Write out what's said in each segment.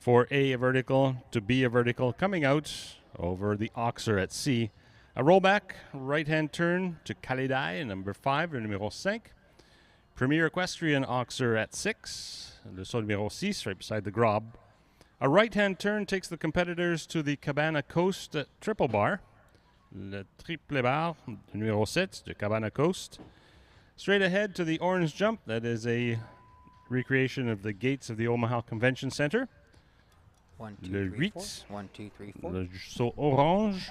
For A vertical to B a vertical, coming out over the Oxer at C. A rollback, right-hand turn to Calidai, number 5, le numéro 5. Premier Equestrian Oxer at 6, le saut numéro 6, right beside the Grob. A right-hand turn takes the competitors to the Cabana Coast triple bar, le triple bar, numéro 7, de Cabana Coast. Straight ahead to the Orange Jump, that is a recreation of the gates of the Omaha Convention Center. 1, 2, Le 3, 8, 4. 1, 2, 3, 4. le saut orange,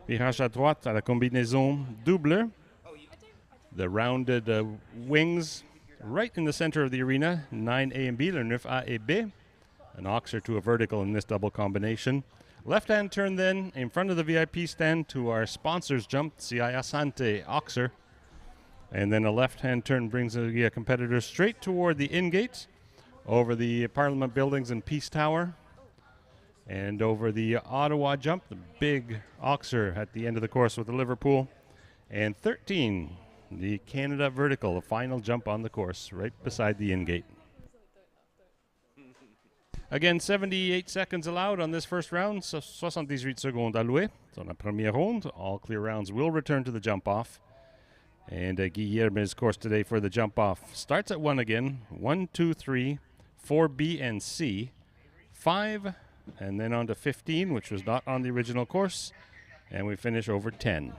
virage à droite à la combinaison double. The rounded wings right in the center of the arena, 9A and B, le 9A et B. An Oxer to a vertical in this double combination. Left-hand turn then in front of the VIP stand to our sponsors jump, CI Assante Oxer. And then a left-hand turn brings the competitors straight toward the in-gate, over the Parliament buildings and Peace Tower, and over the Ottawa jump, the big Oxer at the end of the course with the Liverpool. And 13, the Canada vertical, the final jump on the course, right beside the in-gate. Again, 78 seconds allowed on this first round, so 78 secondes allouées on la première ronde. All clear rounds will return to the jump-off. And Guillerme's course today for the jump-off starts at 1 again. 1, 2, 3, 4, B and C. 5, and then on to 15, which was not on the original course. And we finish over 10.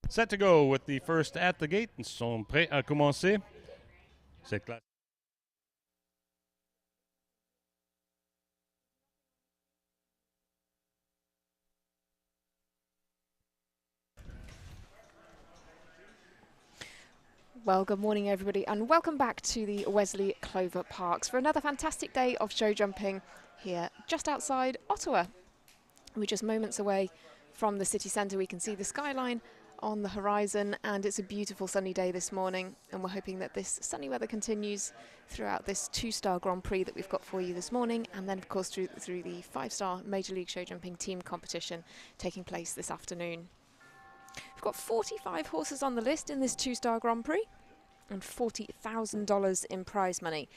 Set to go with the first at the gate. Ils sont prêts à commencer. Cette classe. Well, good morning, everybody, and welcome back to the Wesley Clover Parks for another fantastic day of show jumping here just outside Ottawa. We're just moments away from the city centre. We can see the skyline on the horizon, and it's a beautiful sunny day this morning, and we're hoping that this sunny weather continues throughout this 2-star Grand Prix that we've got for you this morning, and then of course through the 5-star Major League Show Jumping team competition taking place this afternoon. We've got 45 horses on the list in this 2-star Grand Prix and $40,000 in prize money.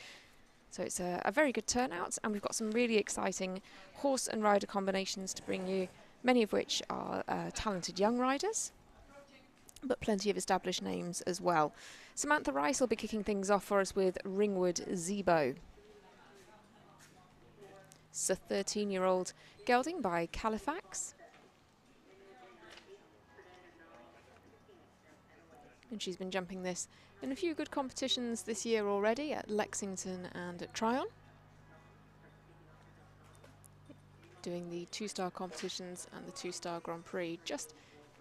So it's a very good turnout, and we've got some really exciting horse and rider combinations to bring you, many of which are talented young riders, but plenty of established names as well. Samantha Rice will be kicking things off for us with Ringwood Zebo. It's a 13-year-old gelding by Califax. And she's been jumping this in a few good competitions this year already at Lexington and at Tryon. Doing the 2-star competitions and the 2-star Grand Prix. Just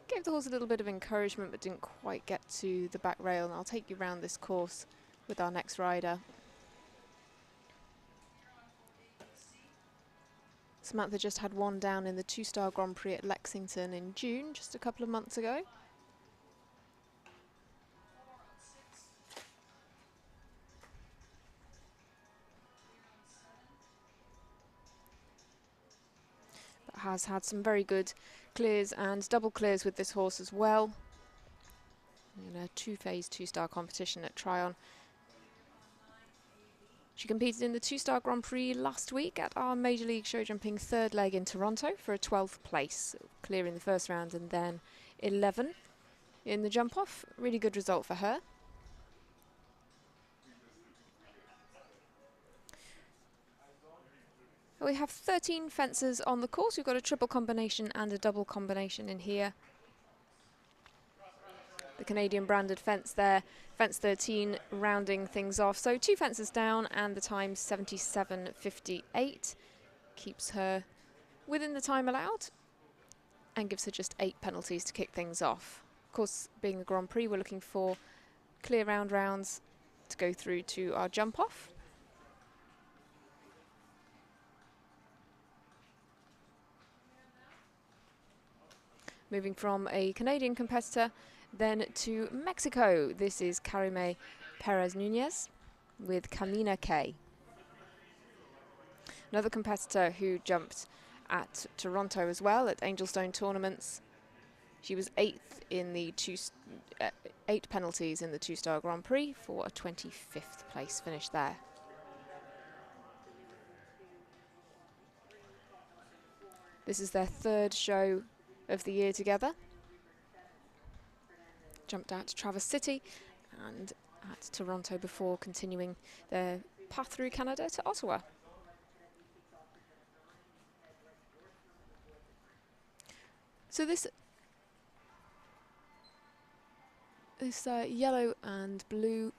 gave the horse a little bit of encouragement but didn't quite get to the back rail, and I'll take you around this course with our next rider. Samantha just had one down in the 2-star Grand Prix at Lexington in June, just a couple of months ago. But has had some very good clears and double clears with this horse as well in a 2-phase 2-star competition at Tryon. She competed in the 2-star Grand Prix last week at our Major League Show Jumping 3rd leg in Toronto for a 12th place, clearing the first round and then 11 in the jump off. Really good result for her. We have 13 fences on the course. We've got a triple combination and a double combination in here. The Canadian branded fence there, fence 13, rounding things off. So 2 fences down, and the time 77.58. Keeps her within the time allowed and gives her just 8 penalties to kick things off. Of course, being the Grand Prix, we're looking for clear rounds to go through to our jump off. Moving from a Canadian competitor then to Mexico. This is Karime Perez Nunez with Kamina K. Another competitor who jumped at Toronto as well at Angelstone tournaments. She was 8th in the 8 penalties in the 2-star Grand Prix for a 25th place finish there. This is their 3rd show of the year together. Jumped out to Traverse City and at Toronto before continuing their path through Canada to Ottawa. So this yellow and blue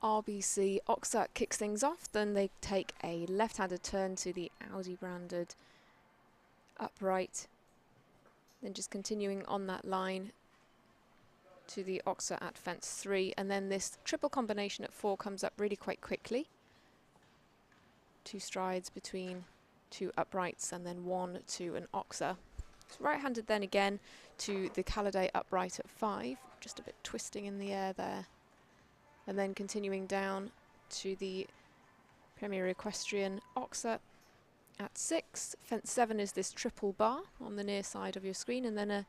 RBC Oxa kicks things off. Then they take a left-handed turn to the Audi branded upright. Then just continuing on that line to the Oxa at fence 3. And then this triple combination at 4 comes up really quite quickly. 2 strides between 2 uprights and then 1 to an Oxa. So right-handed then again to the Caladay upright at 5, just a bit twisting in the air there. And then continuing down to the Premier Equestrian Oxa at 6. Fence 7 is this triple bar on the near side of your screen, and then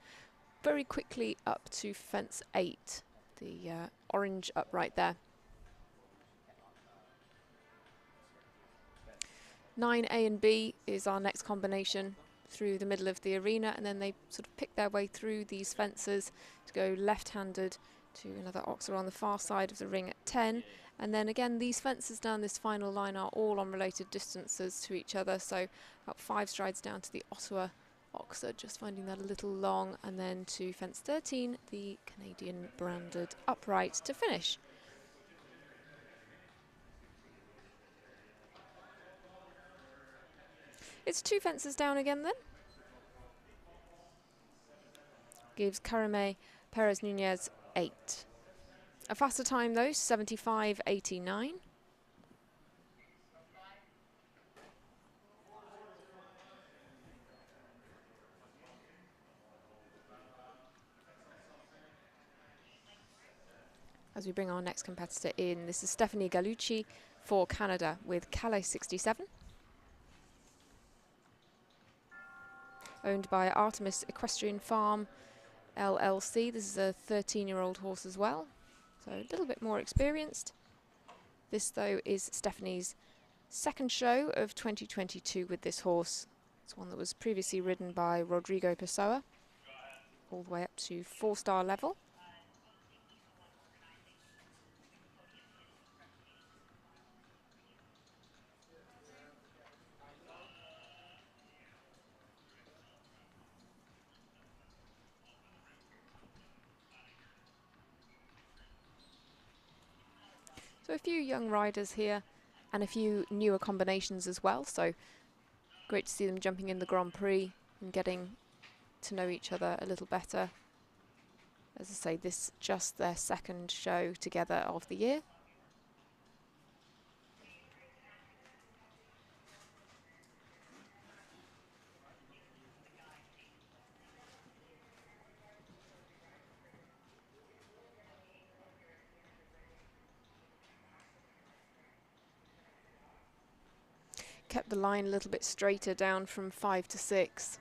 very quickly up to fence 8, the orange upright there. 9A and B is our next combination through the middle of the arena, and then they sort of pick their way through these fences to go left-handed to another Oxa on the far side of the ring at 10. And then again, these fences down this final line are all on related distances to each other, so about 5 strides down to the Ottawa Oxa, just finding that a little long, and then to fence 13, the Canadian branded upright to finish. It's 2 fences down again then. Gives Karime Perez Nunez 8. A faster time though, 75.89. As we bring our next competitor in, this is Stephanie Gallucci for Canada with Calais 67. Owned by Artemis Equestrian Farm LLC. This is a 13-year-old horse as well, so a little bit more experienced. This though is Stephanie's 2nd show of 2022 with this horse. It's one that was previously ridden by Rodrigo Pessoa, all the way up to 4-star level. So a few young riders here and a few newer combinations as well, so great to see them jumping in the Grand Prix and getting to know each other a little better. As I say, this is just their 2nd show together of the year. Kept the line a little bit straighter down from 5 to 6.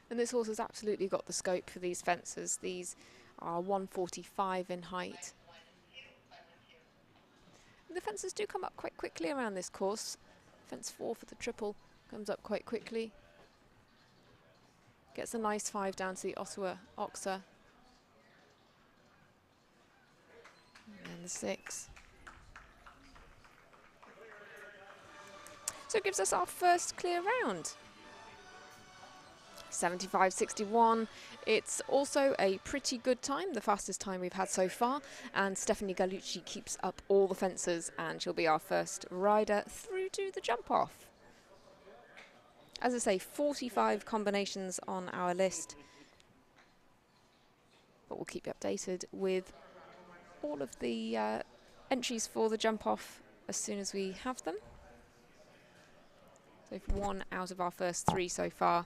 And this horse has absolutely got the scope for these fences. These are 145 in height. And the fences do come up quite quickly around this course. Fence 4 for the triple comes up quite quickly. Gets a nice 5 down to the Ottawa Oxa. And the 6. So it gives us our first clear round. 75.61. It's also a pretty good time, the fastest time we've had so far, and Stephanie Gallucci keeps up all the fences, and she'll be our first rider through to the jump off. As I say, 45 combinations on our list. But we'll keep you updated with all of the entries for the jump off as soon as we have them. So 1 out of our first 3 so far.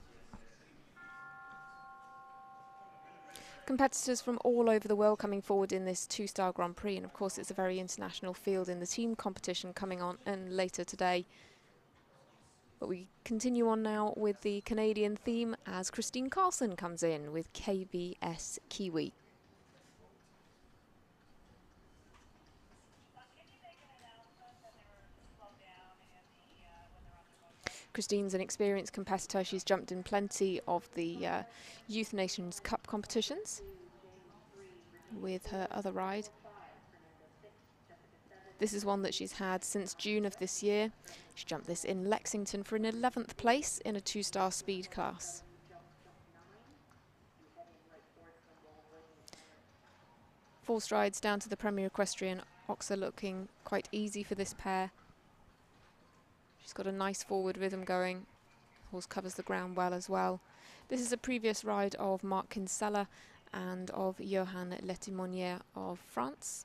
Competitors from all over the world coming forward in this 2-star Grand Prix, and of course it's a very international field in the team competition coming on and later today. But we continue on now with the Canadian theme as Christine Carlson comes in with KBS Kiwi. Christine's an experienced competitor. She's jumped in plenty of the Youth Nations Cup competitions with her other ride. This is one that she's had since June of this year. She jumped this in Lexington for an 11th place in a 2-star speed class. Four strides down to the Premier Equestrian Oxer, looking quite easy for this pair. She's got a nice forward rhythm going. Horse covers the ground well as well. This is a previous ride of Marc Kinsella and of Johan Letimonier of France.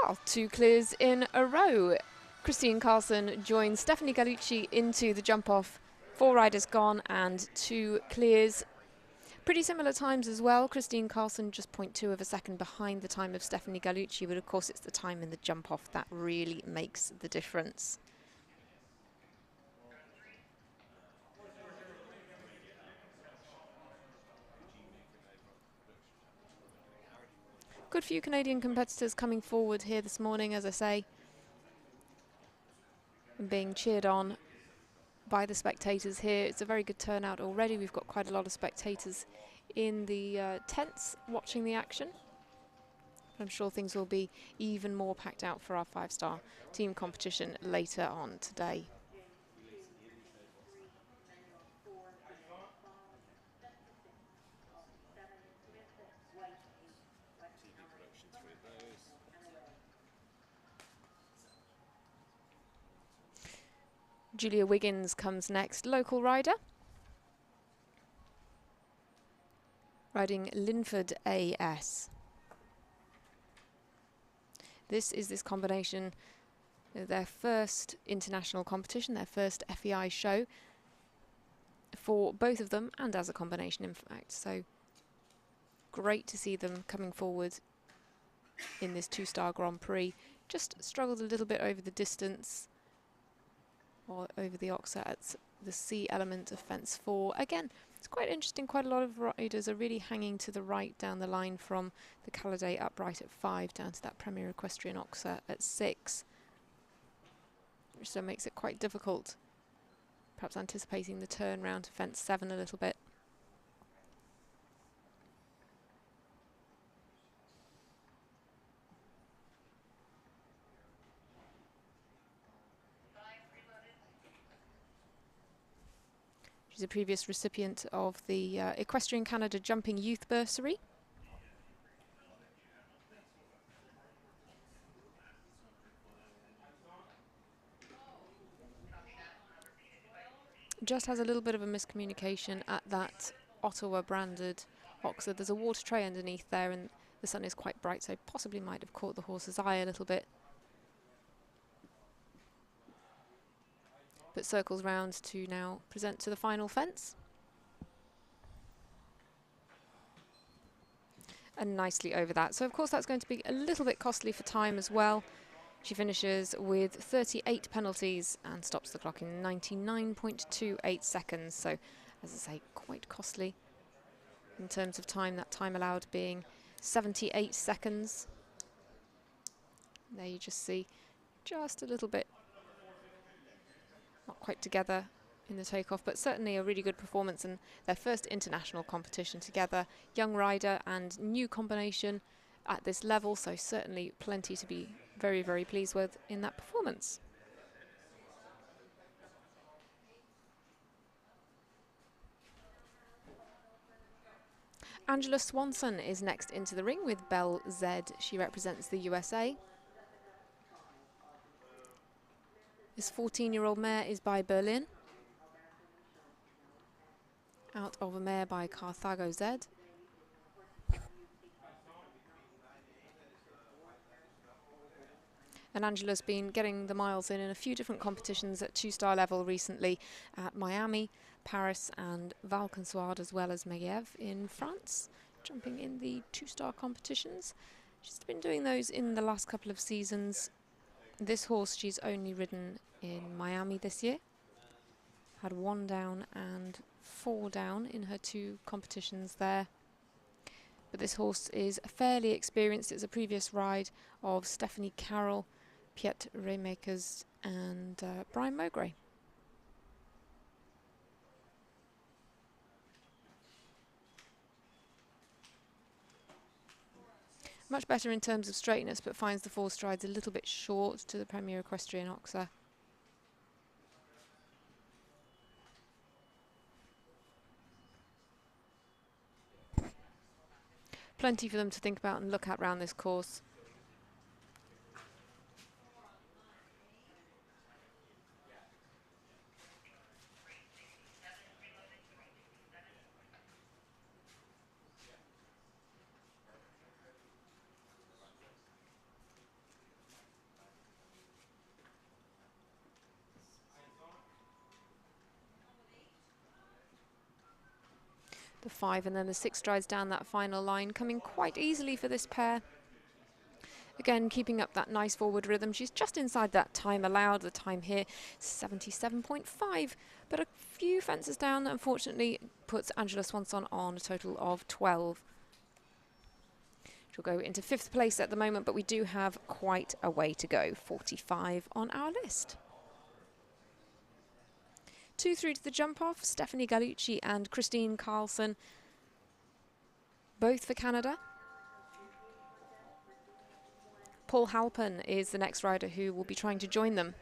Well, 2 clears in a row. Christine Carlson joins Stephanie Gallucci into the jump-off. 4 riders gone and 2 clears. Pretty similar times as well. Christine Carlson just 0.2 of a second behind the time of Stephanie Gallucci, but of course it's the time in the jump-off that really makes the difference. Good few Canadian competitors coming forward here this morning, as I say, and being cheered on by the spectators here. It's a very good turnout already. We've got quite a lot of spectators in the tents watching the action. I'm sure things will be even more packed out for our 5-star team competition later on today. Julia Wiggins comes next, local rider. Riding Linford AS. This is this combination, their first international competition, their first FEI show for both of them and as a combination in fact. So great to see them coming forward in this 2-star Grand Prix. Just struggled a little bit over the distance or over the Oxer at the C element of fence 4. Again, it's quite interesting. Quite a lot of riders are really hanging to the right down the line from the Calladay upright at 5 down to that Premier Equestrian Oxer at 6, which so makes it quite difficult, perhaps anticipating the turn round to fence 7 a little bit. She's a previous recipient of the Equestrian Canada Jumping Youth Bursary. Just has a little bit of a miscommunication at that Ottawa branded Oxer. There's a water tray underneath there and the sun is quite bright, so possibly might have caught the horse's eye a little bit. But circles round to now present to the final fence. And nicely over that. So of course that's going to be a little bit costly for time as well. She finishes with 38 penalties and stops the clock in 99.28 seconds. So as I say, quite costly in terms of time, that time allowed being 78 seconds. And there you just see just a little bit not quite together in the takeoff, but certainly a really good performance and their first international competition together. Young rider and new combination at this level, so certainly plenty to be very, very pleased with in that performance. Angela Swanson is next into the ring with Belle Z. She represents the USA. This 14-year-old mare is by Berlin, out of a mare by Carthago Z. And Angela's been getting the miles in a few different competitions at two-star level recently at Miami, Paris and Valkensoir, as well as Megève in France, jumping in the two-star competitions. She's been doing those in the last couple of seasons. This horse she's only ridden in Miami this year. Had 1 down and 4 down in her 2 competitions there. But this horse is fairly experienced. It's a previous ride of Stephanie Carroll, Piet Remakers and Brian Mowgray. Much better in terms of straightness, but finds the 4 strides a little bit short to the Premier Equestrian Oxer. Plenty for them to think about and look at round this course. The 5 and then the 6 strides down that final line, coming quite easily for this pair. Again, keeping up that nice forward rhythm. She's just inside that time allowed. The time here, 77.5. But a few fences down, unfortunately, puts Angela Swanson on a total of 12. She'll go into 5th place at the moment, but we do have quite a way to go. 45 on our list. 2 through to the jump off, Stephanie Gallucci and Christine Carlson, both for Canada. Paul Halpen is the next rider who will be trying to join them.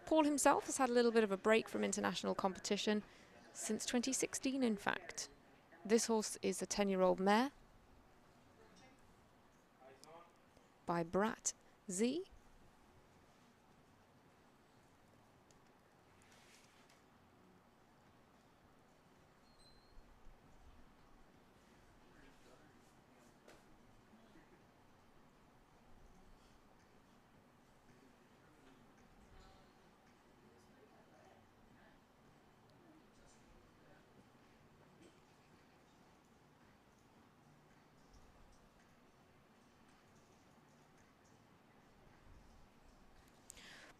Paul himself has had a little bit of a break from international competition since 2016, in fact. This horse is a 10-year-old mare by Brat Z.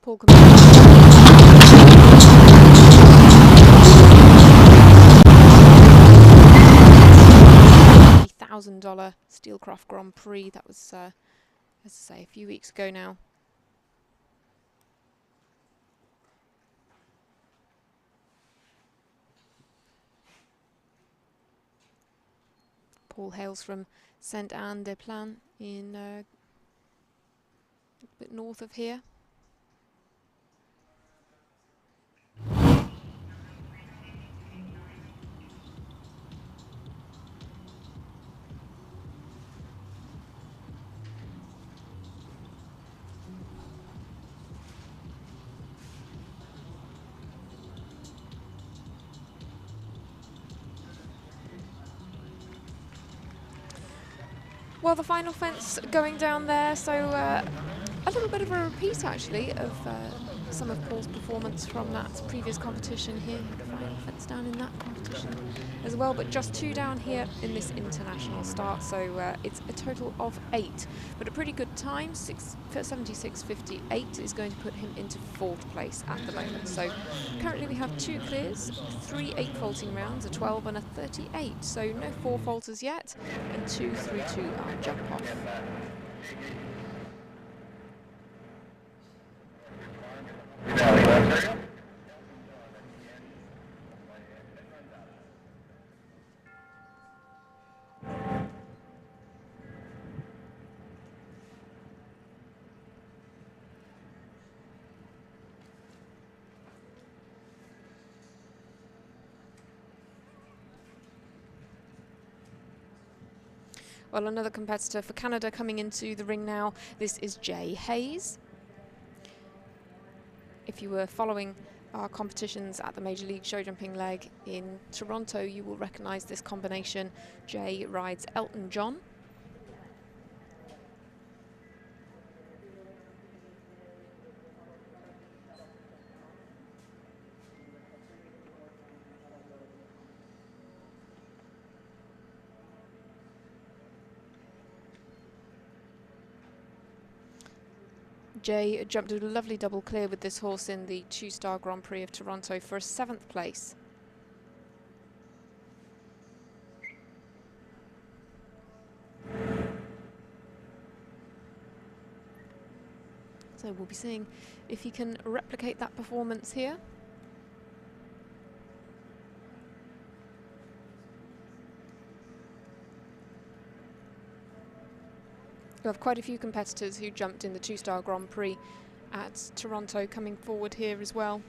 Paul $1,000 Steelcraft Grand Prix. That was, as I say, a few weeks ago now. Paul hails from Saint-Anne-des-Plaines in a bit north of here. Well, the final fence going down there, so a little bit of a repeat actually of some of Paul's performance from that previous competition here. The final fence down in that competition as well, but just 2 down here in this international start, so it's a total of 8. But a pretty good time, 76.58 is going to put him into 4th place at the moment. So currently we have 2 clears, 3 8-faulting rounds, a 12 and a 38. So no 4-faulters yet, and 2 through to our jump off. Well, another competitor for Canada coming into the ring now. This is Jay Hayes. If you were following our competitions at the Major League Show Jumping leg in Toronto, you will recognise this combination. Jay rides Elton John. Jay jumped a lovely double clear with this horse in the 2-star Grand Prix of Toronto for a 7th place. So we'll be seeing if he can replicate that performance here. We have quite a few competitors who jumped in the 2-star Grand Prix at Toronto coming forward here as well.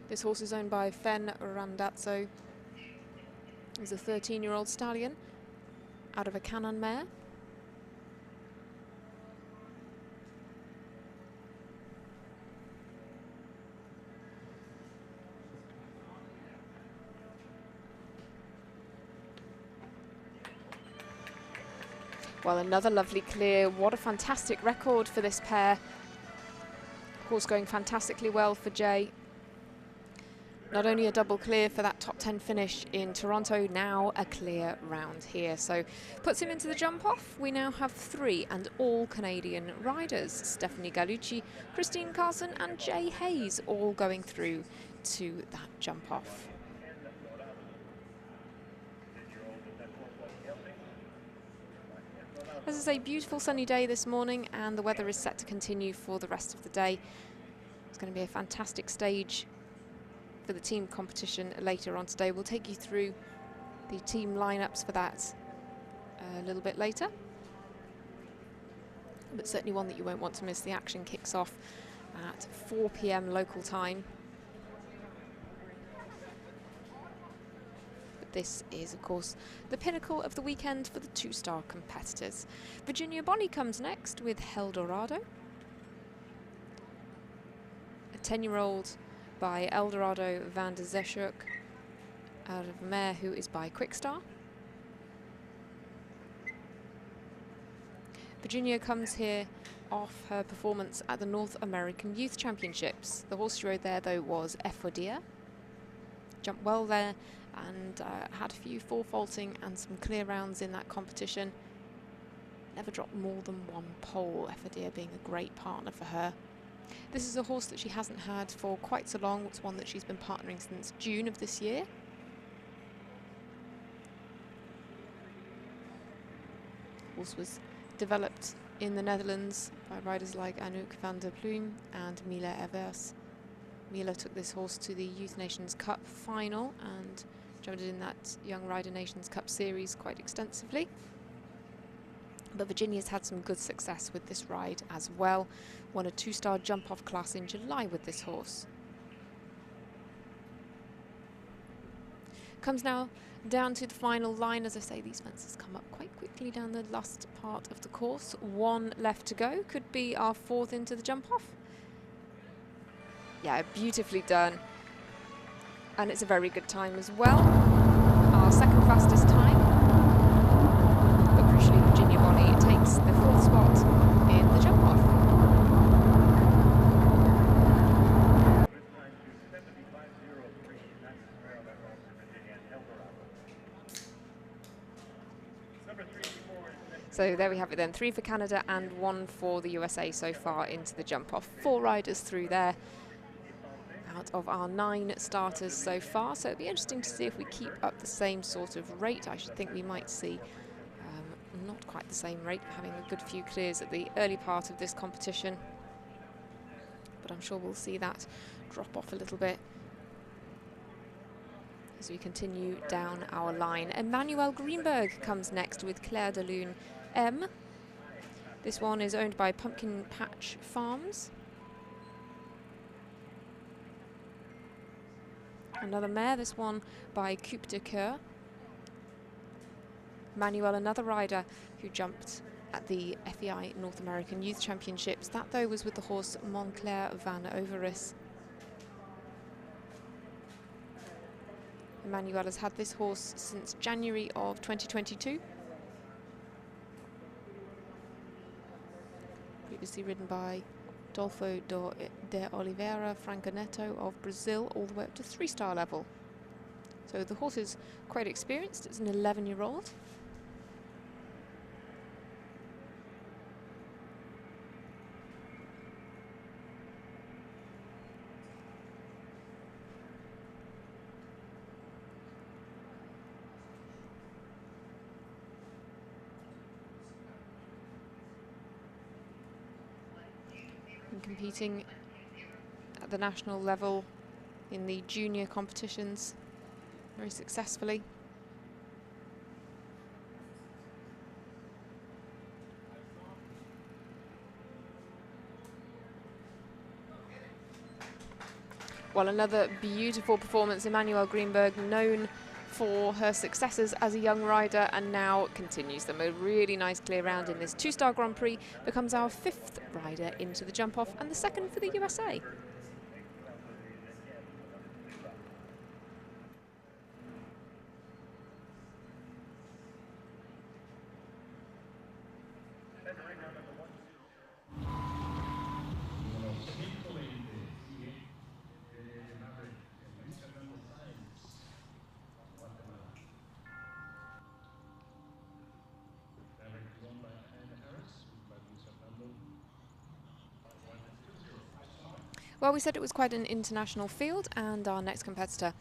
This horse is owned by Fernando. He's a 13-year-old stallion out of a Cannon mare. Well, another lovely clear. What a fantastic record for this pair. Horse going fantastically well for Jay. Not only a double clear for that top 10 finish in Toronto, now a clear round here. So puts him into the jump off. We now have 3 and all Canadian riders. Stephanie Gallucci, Christine Carson and Jay Hayes all going through to that jump off. As I say, beautiful sunny day this morning, and the weather is set to continue for the rest of the day. It's going to be a fantastic stage for the team competition later on today. We'll take you through the team lineups for that a little bit later. But certainly one that you won't want to miss. The action kicks off at 4 p.m. local time. This is, of course, the pinnacle of the weekend for the 2-star competitors. Virginia Bonney comes next with Eldorado. A 10-year-old by Eldorado van der Zeschuk, out of a mare who is by Quickstar. Virginia comes here off her performance at the North American Youth Championships. The horse she rode there, though, was Effodia. Jumped well there and had a few four-faulting and some clear rounds in that competition. Never dropped more than 1 pole, Effodia being a great partner for her. This is a horse that she hasn't had for quite so long. It's one that she's been partnering since June of this year. Horse was developed in the Netherlands by riders like Anouk van der Pluim and Mila Evers. Mila took this horse to the Youth Nations Cup final and jumped in that Young Rider Nations Cup series quite extensively. But Virginia's had some good success with this ride as well. Won a 2-star jump-off class in July with this horse. Comes now down to the final line. As I say, these fences come up quite quickly down the last part of the course. 1 left to go. Could be our 4th into the jump-off. Yeah, beautifully done. And it's a very good time as well. Our 2nd fastest time. But crucially, Virginia Bonney takes the 4th spot in the jump-off. So there we have it then, 3 for Canada and 1 for the USA so far into the jump-off. 4 riders through there out of our 9 starters so far. So it'll be interesting to see if we keep up the same sort of rate. I should think we might see not quite the same rate, having a good few clears at the early part of this competition. But I'm sure we'll see that drop off a little bit as we continue down our line. Emmanuel Greenberg comes next with Claire de Lune M. This one is owned by Pumpkin Patch Farms. Another mare, this one by Coupe de Coeur. Manuel, another rider who jumped at the FEI North American Youth Championships. That, though, was with the horse Montclair van Overis. Emmanuel has had this horse since January of 2022. Previously ridden by Dolfo de Oliveira Franco of Brazil, all the way up to 3-star level. So the horse is quite experienced. It's an 11-year-old. Competing at the national level in the junior competitions very successfully. Well, another beautiful performance. Emmanuel Greenberg, known for her successes as a young rider, and now continues them. A really nice clear round in this 2-star Grand Prix, becomes our 5th rider into the jump off and the 2nd for the USA. Well, we said it was quite an international field, and our next competitor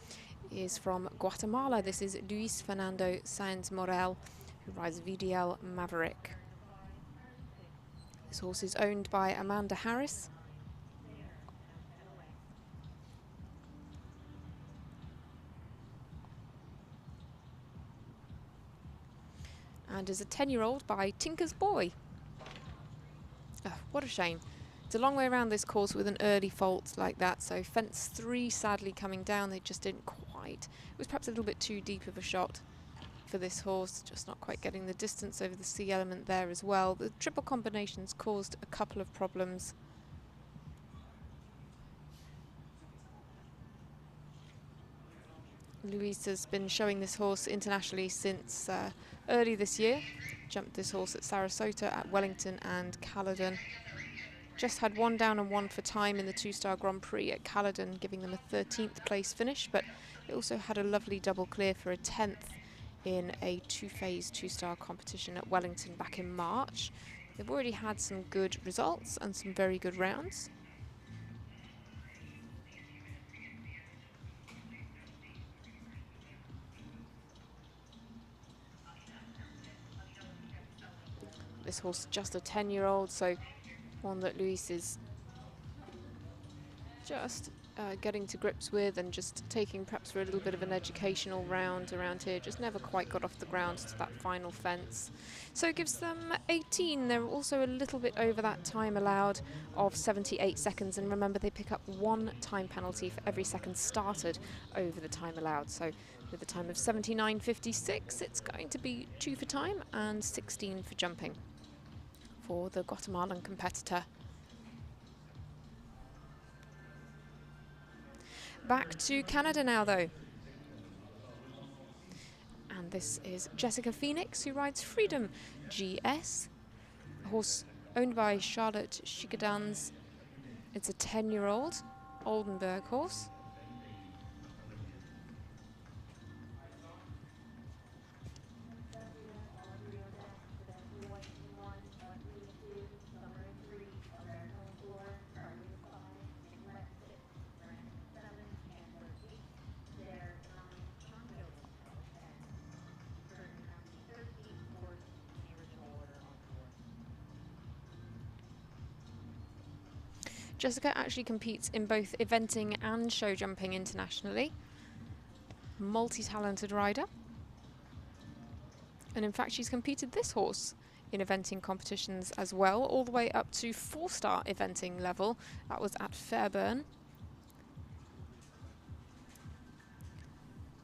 is from Guatemala. This is Luis Fernando Saenz Morel, who rides VDL Maverick. This horse is owned by Amanda Harris. And is a 10-year-old by Tinker's Boy. Oh, what a shame. It's a long way around this course with an early fault like that, so fence 3 sadly coming down. They just didn't quite. It was perhaps a little bit too deep of a shot for this horse, just not quite getting the distance over the C element there as well. The triple combinations caused a couple of problems. Luis has been showing this horse internationally since early this year. Jumped this horse at Sarasota, at Wellington and Caledon. Just had 1 down and 1 for time in the 2-star Grand Prix at Caledon, giving them a 13th place finish, but it also had a lovely double clear for a 10th in a 2-phase 2-star competition at Wellington back in March. They've already had some good results and some very good rounds. This horse is just a 10-year-old, so one that Luis is just getting to grips with and just taking perhaps for a little bit of an educational round around here. Just never quite got off the ground to that final fence. So it gives them 18. They're also a little bit over that time allowed of 78 seconds. And remember, they pick up 1 time penalty for every second started over the time allowed. So with a time of 79.56, it's going to be 2 for time and 16 for jumping for the Guatemalan competitor. Back to Canada now, though. And this is Jessica Phoenix, who rides Freedom GS, a horse owned by Charlotte Chicadans. It's a 10-year-old Oldenburg horse. Jessica actually competes in both eventing and show jumping internationally. Multi-talented rider. And in fact, she's competed this horse in eventing competitions as well, all the way up to 4-star eventing level. That was at Fairburn.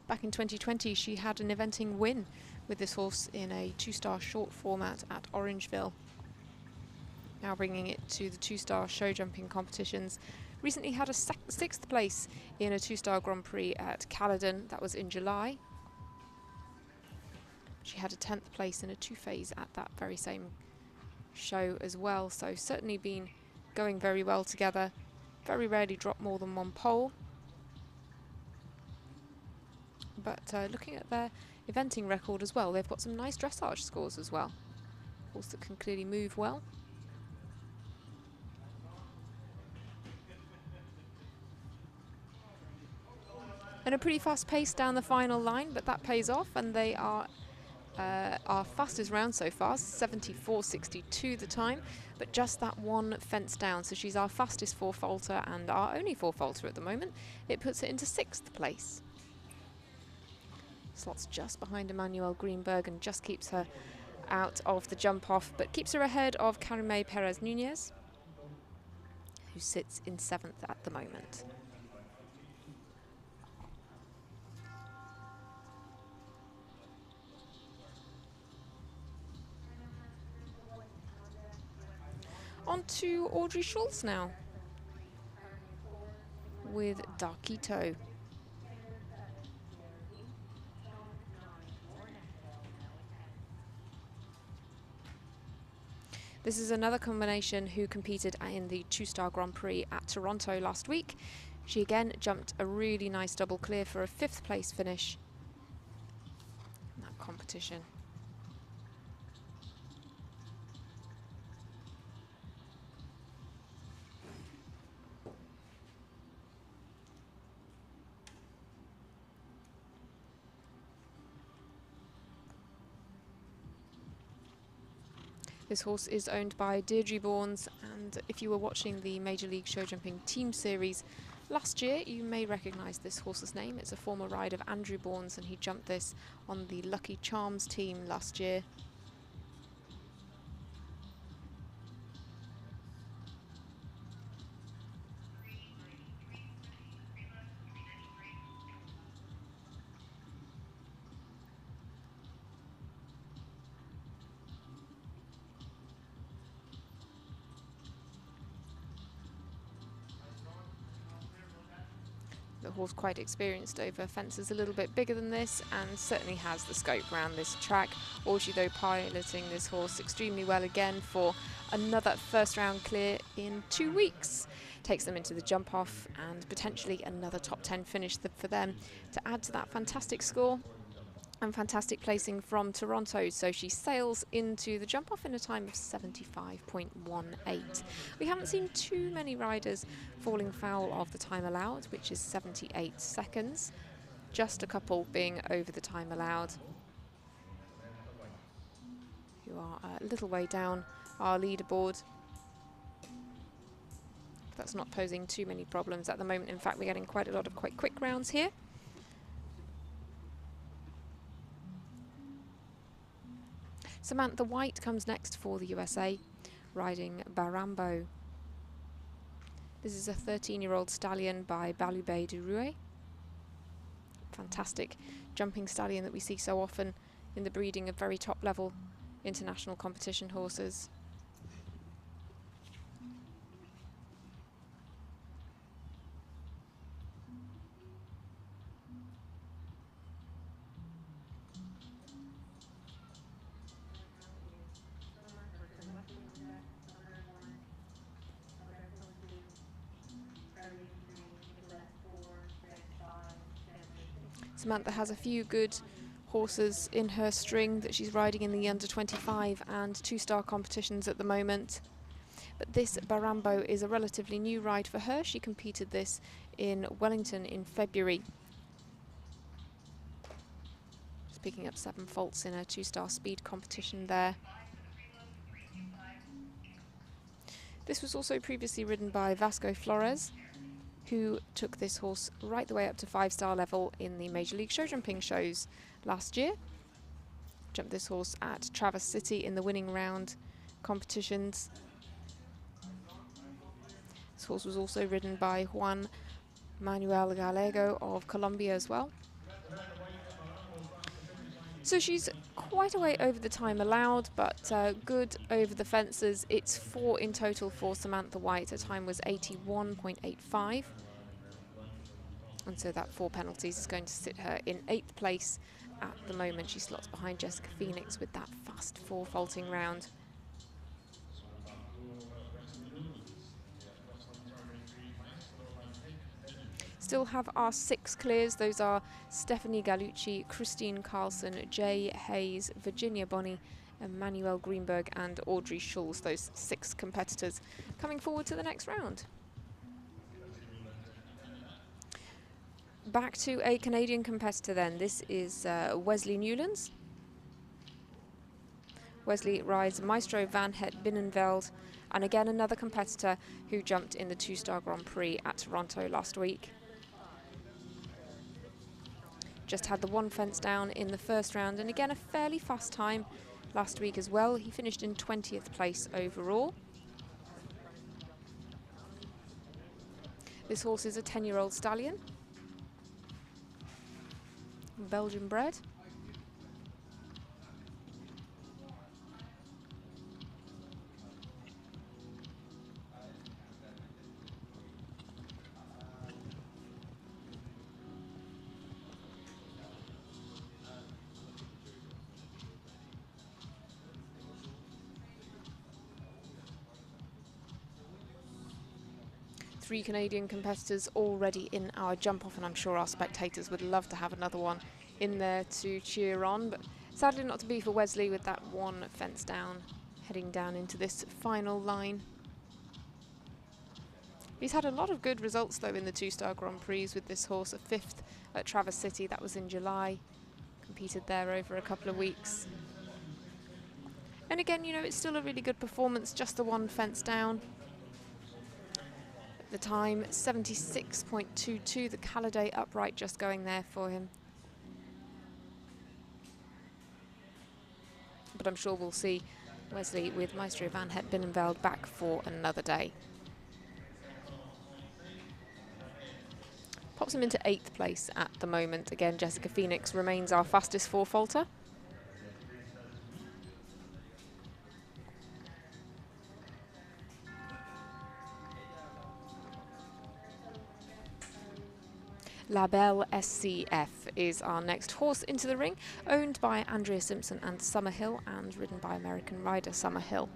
Back in 2020, she had an eventing win with this horse in a 2-star short format at Orangeville. Now bringing it to the 2-star show jumping competitions. Recently had a 6th place in a 2-star Grand Prix at Caledon. That was in July. She had a 10th place in a 2-phase at that very same show as well. So certainly been going very well together. Very rarely drop more than 1 pole. But looking at their eventing record as well, they've got some nice dressage scores as well. Horse that can clearly move well. And a pretty fast pace down the final line, but that pays off, and they are our fastest round so far, 74.62 the time, but just that 1 fence down. So she's our fastest 4-faulter and our only 4-faulter at the moment. It puts it into 6th place. Slots just behind Emmanuel Greenberg and just keeps her out of the jump off, but keeps her ahead of Carime Perez Nunez, who sits in 7th at the moment. On to Audrey Schultz now with Darquito. This is another combination who competed in the 2-star Grand Prix at Toronto last week. She again jumped a really nice double clear for a 5th place finish in that competition. This horse is owned by Deirdre Bournes, and if you were watching the Major League Show Jumping Team Series last year, you may recognise this horse's name. It's a former ride of Andrew Bournes, and he jumped this on the Lucky Charms team last year. The horse quite experienced over fences a little bit bigger than this, and certainly has the scope around this track. Audrey though piloting this horse extremely well again for another 1st round clear in 2 weeks. Takes them into the jump off and potentially another top 10 finish for them to add to that fantastic score and fantastic placing from Toronto. So she sails into the jump off in a time of 75.18. We haven't seen too many riders falling foul of the time allowed, which is 78 seconds. Just a couple being over the time allowed, who are a little way down our leaderboard. That's not posing too many problems at the moment. In fact, we're getting quite a lot of quite quick rounds here. Samantha White comes next for the USA, riding Barambo. This is a 13-year-old stallion by Balubé de Rouet. Fantastic jumping stallion that we see so often in the breeding of very top-level international competition horses. Samantha has a few good horses in her string that she's riding in the under 25 and 2-star competitions at the moment. But this Barambo is a relatively new ride for her. She competed this in Wellington in February. Just picking up 7 faults in a 2-star speed competition there. This was also previously ridden by Vasco Flores, who took this horse right the way up to 5-star level in the Major League Show Jumping shows last year. Jumped this horse at Traverse City in the winning round competitions. This horse was also ridden by Juan Manuel Gallego of Colombia as well. So she's quite a way over the time allowed, but good over the fences. It's 4 in total for Samantha White. Her time was 81.85. And so that 4 penalties is going to sit her in 8th place at the moment. She slots behind Jessica Phoenix with that fast 4 faulting round. Still have our 6 clears. Those are Stephanie Gallucci, Christine Carlson, Jay Hayes, Virginia Bonney, Emmanuel Greenberg and Audrey Schulz. Those 6 competitors coming forward to the next round. Back to a Canadian competitor then. This is Wesley Newlands. Wesley rides Maestro Van Het Binnenveld, and again another competitor who jumped in the 2-star Grand Prix at Toronto last week. Just had the 1 fence down in the first round, and again a fairly fast time last week as well. He finished in 20th place overall. This horse is a 10-year-old stallion, Belgian bred. Three Canadian competitors already in our jump off, and I'm sure our spectators would love to have another one in there to cheer on, but sadly not to be for Wesley with that 1 fence down, heading down into this final line. He's had a lot of good results though in the 2-star Grand Prix with this horse, a 5th at Traverse City, that was in July, competed there over a couple of weeks. And again, you know, it's still a really good performance, just the 1 fence down. The time 76.22, the Calliday upright just going there for him. But I'm sure we'll see Wesley with Maestro Van Het Binnenveld back for another day. Pops him into 8th place at the moment. Again, Jessica Phoenix remains our fastest 4-faulter. La Belle SCF is our next horse into the ring, owned by Andrea Simpson and Summerhill and ridden by American rider Summerhill.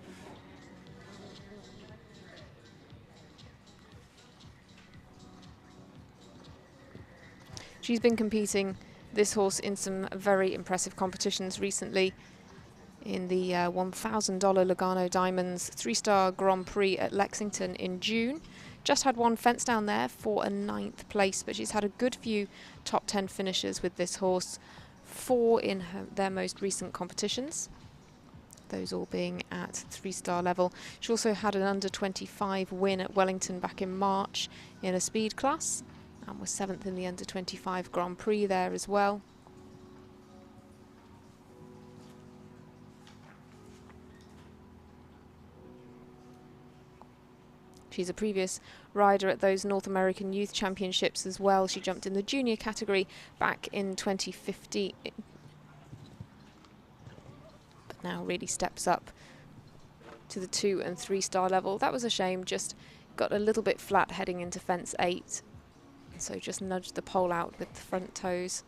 She's been competing, this horse, in some very impressive competitions recently. In the $1,000 Lugano Diamonds 3-star Grand Prix at Lexington in June. Just had 1 fence down there for a 9th place, but she's had a good few top 10 finishes with this horse, 4 in their most recent competitions, those all being at 3-star level. She also had an under 25 win at Wellington back in March in a speed class, and was 7th in the under 25 Grand Prix there as well. She's a previous rider at those North American Youth Championships as well. She jumped in the junior category back in 2015, but now really steps up to the 2- and 3-star level. That was a shame, just got a little bit flat heading into fence 8, so just nudged the pole out with the front toes.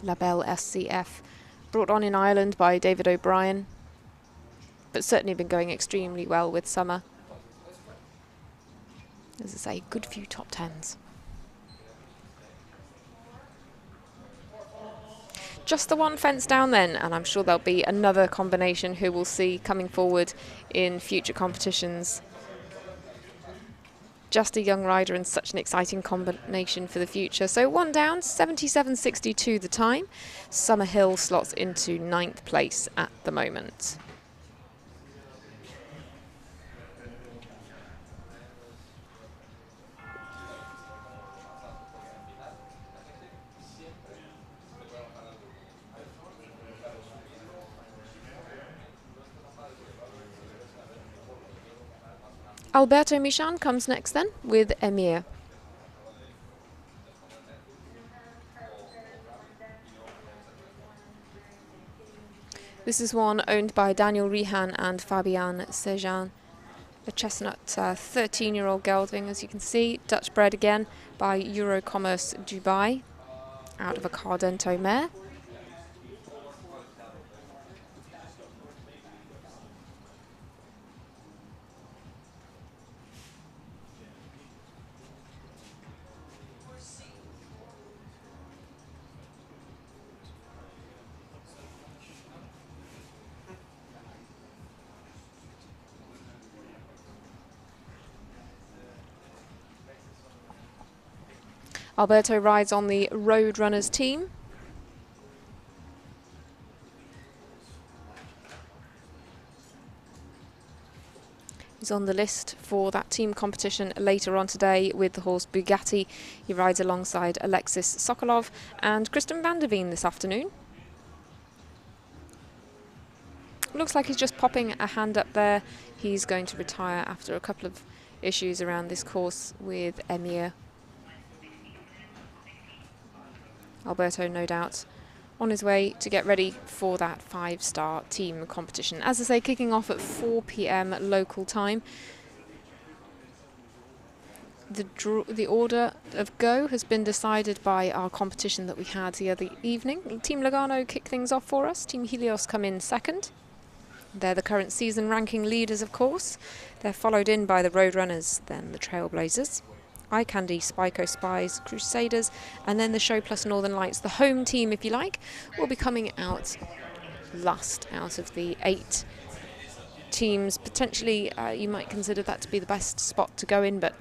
La Belle SCF, brought on in Ireland by David O'Brien, but certainly been going extremely well with Summer. As I say, good few top 10s. Just the 1 fence down then, and I'm sure there'll be another combination who we'll see coming forward in future competitions. Just a young rider and such an exciting combination for the future. So 1 down, 77.62 the time. Summerhill slots into 9th place at the moment. Alberto Michan comes next then with Emir. This is one owned by Daniel Rehan and Fabian Sejan. A chestnut 13-year-old gelding, as you can see, Dutch bred again by Eurocommerce Dubai, out of a Cardento mare. Alberto rides on the Roadrunners team. He's on the list for that team competition later on today with the horse Bugatti. He rides alongside Alexis Sokolov and Kristen van der Veen this afternoon. Looks like he's just popping a hand up there. He's going to retire after a couple of issues around this course with Emir. Alberto, no doubt, on his way to get ready for that 5-star team competition. As I say, kicking off at 4 p.m. local time. The order of go has been decided by our competition that we had the other evening. Team Lugano kick things off for us. Team Helios come in second. They're the current season ranking leaders, of course. They're followed in by the Roadrunners, then the Trailblazers, Eye Candy, Spyco Spies, Crusaders, and then the Show Plus Northern Lights, the home team, if you like, will be coming out last out of the 8 teams. Potentially, you might consider that to be the best spot to go in, but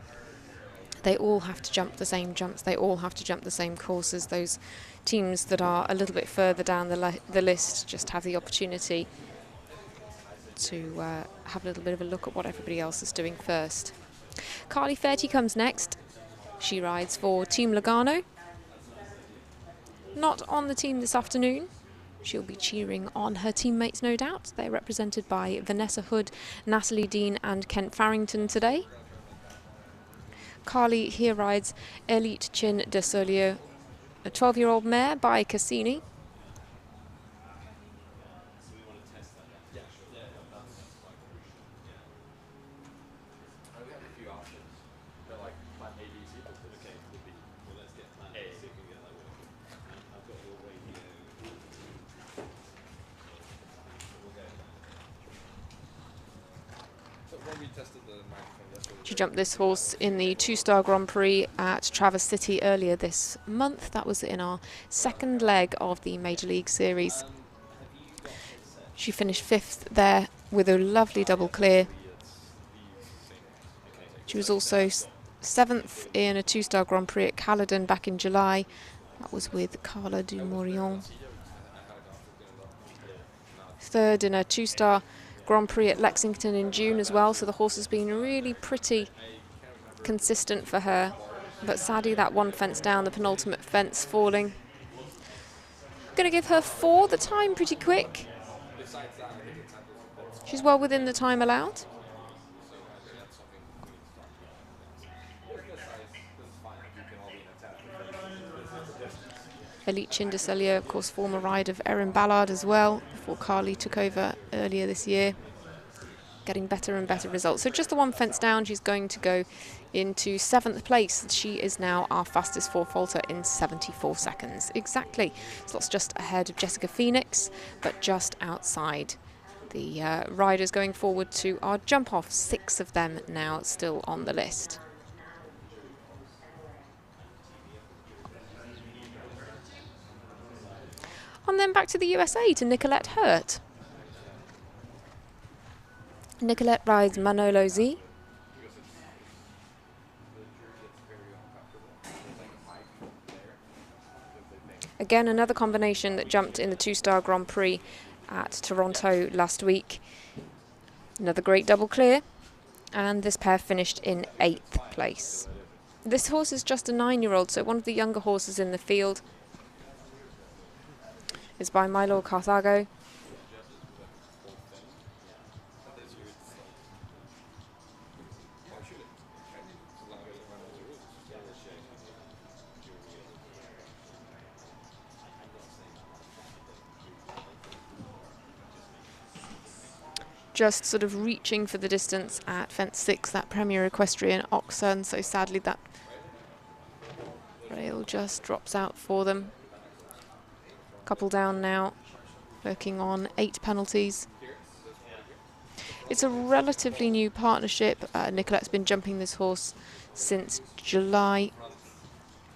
they all have to jump the same jumps. They all have to jump the same courses. Those teams that are a little bit further down the list just have the opportunity to have a little bit of a look at what everybody else is doing first. Carly Fetty comes next. She rides for Team Lugano. Not on the team this afternoon. She'll be cheering on her teammates, no doubt. They're represented by Vanessa Hood, Natalie Dean and Kent Farrington today. Carly here rides Elite Chin de Solieu, a 12-year-old mare by Cassini. She jumped this horse in the 2-star Grand Prix at Traverse City earlier this month. That was in our second leg of the Major League Series. She finished 5th there with a lovely double clear. She was also 7th in a 2-star Grand Prix at Caledon back in July. That was with Carla du Morillon. 3rd in a 2-star Grand Prix at Lexington in June as well, so the horse has been really pretty consistent for her. But sadly, that one fence down, the penultimate fence falling. Going to give her 4 the time, pretty quick. She's well within the time allowed. Elite Chin de Solieu, of course, former ride of Erin Ballard as well, before Carly took over earlier this year. Getting better and better results. So just the one fence down, she's going to go into 7th place. She is now our fastest 4-faulter in 74 seconds. Exactly. So that's just ahead of Jessica Phoenix, but just outside. The riders going forward to our jump off, 6 of them now still on the list. And then back to the USA to Nicolette Hurt. Nicolette rides Manolo Z. Again, another combination that jumped in the 2-star Grand Prix at Toronto last week. Another great double clear. And this pair finished in 8th place. This horse is just a 9-year-old, so one of the younger horses in the field. It's by Milo Carthago. just sort of reaching for the distance at fence 6, that Premier Equestrian Oxen. So sadly that rail just drops out for them. Couple down now, working on 8 penalties. It's a relatively new partnership. Nicolette's been jumping this horse since July.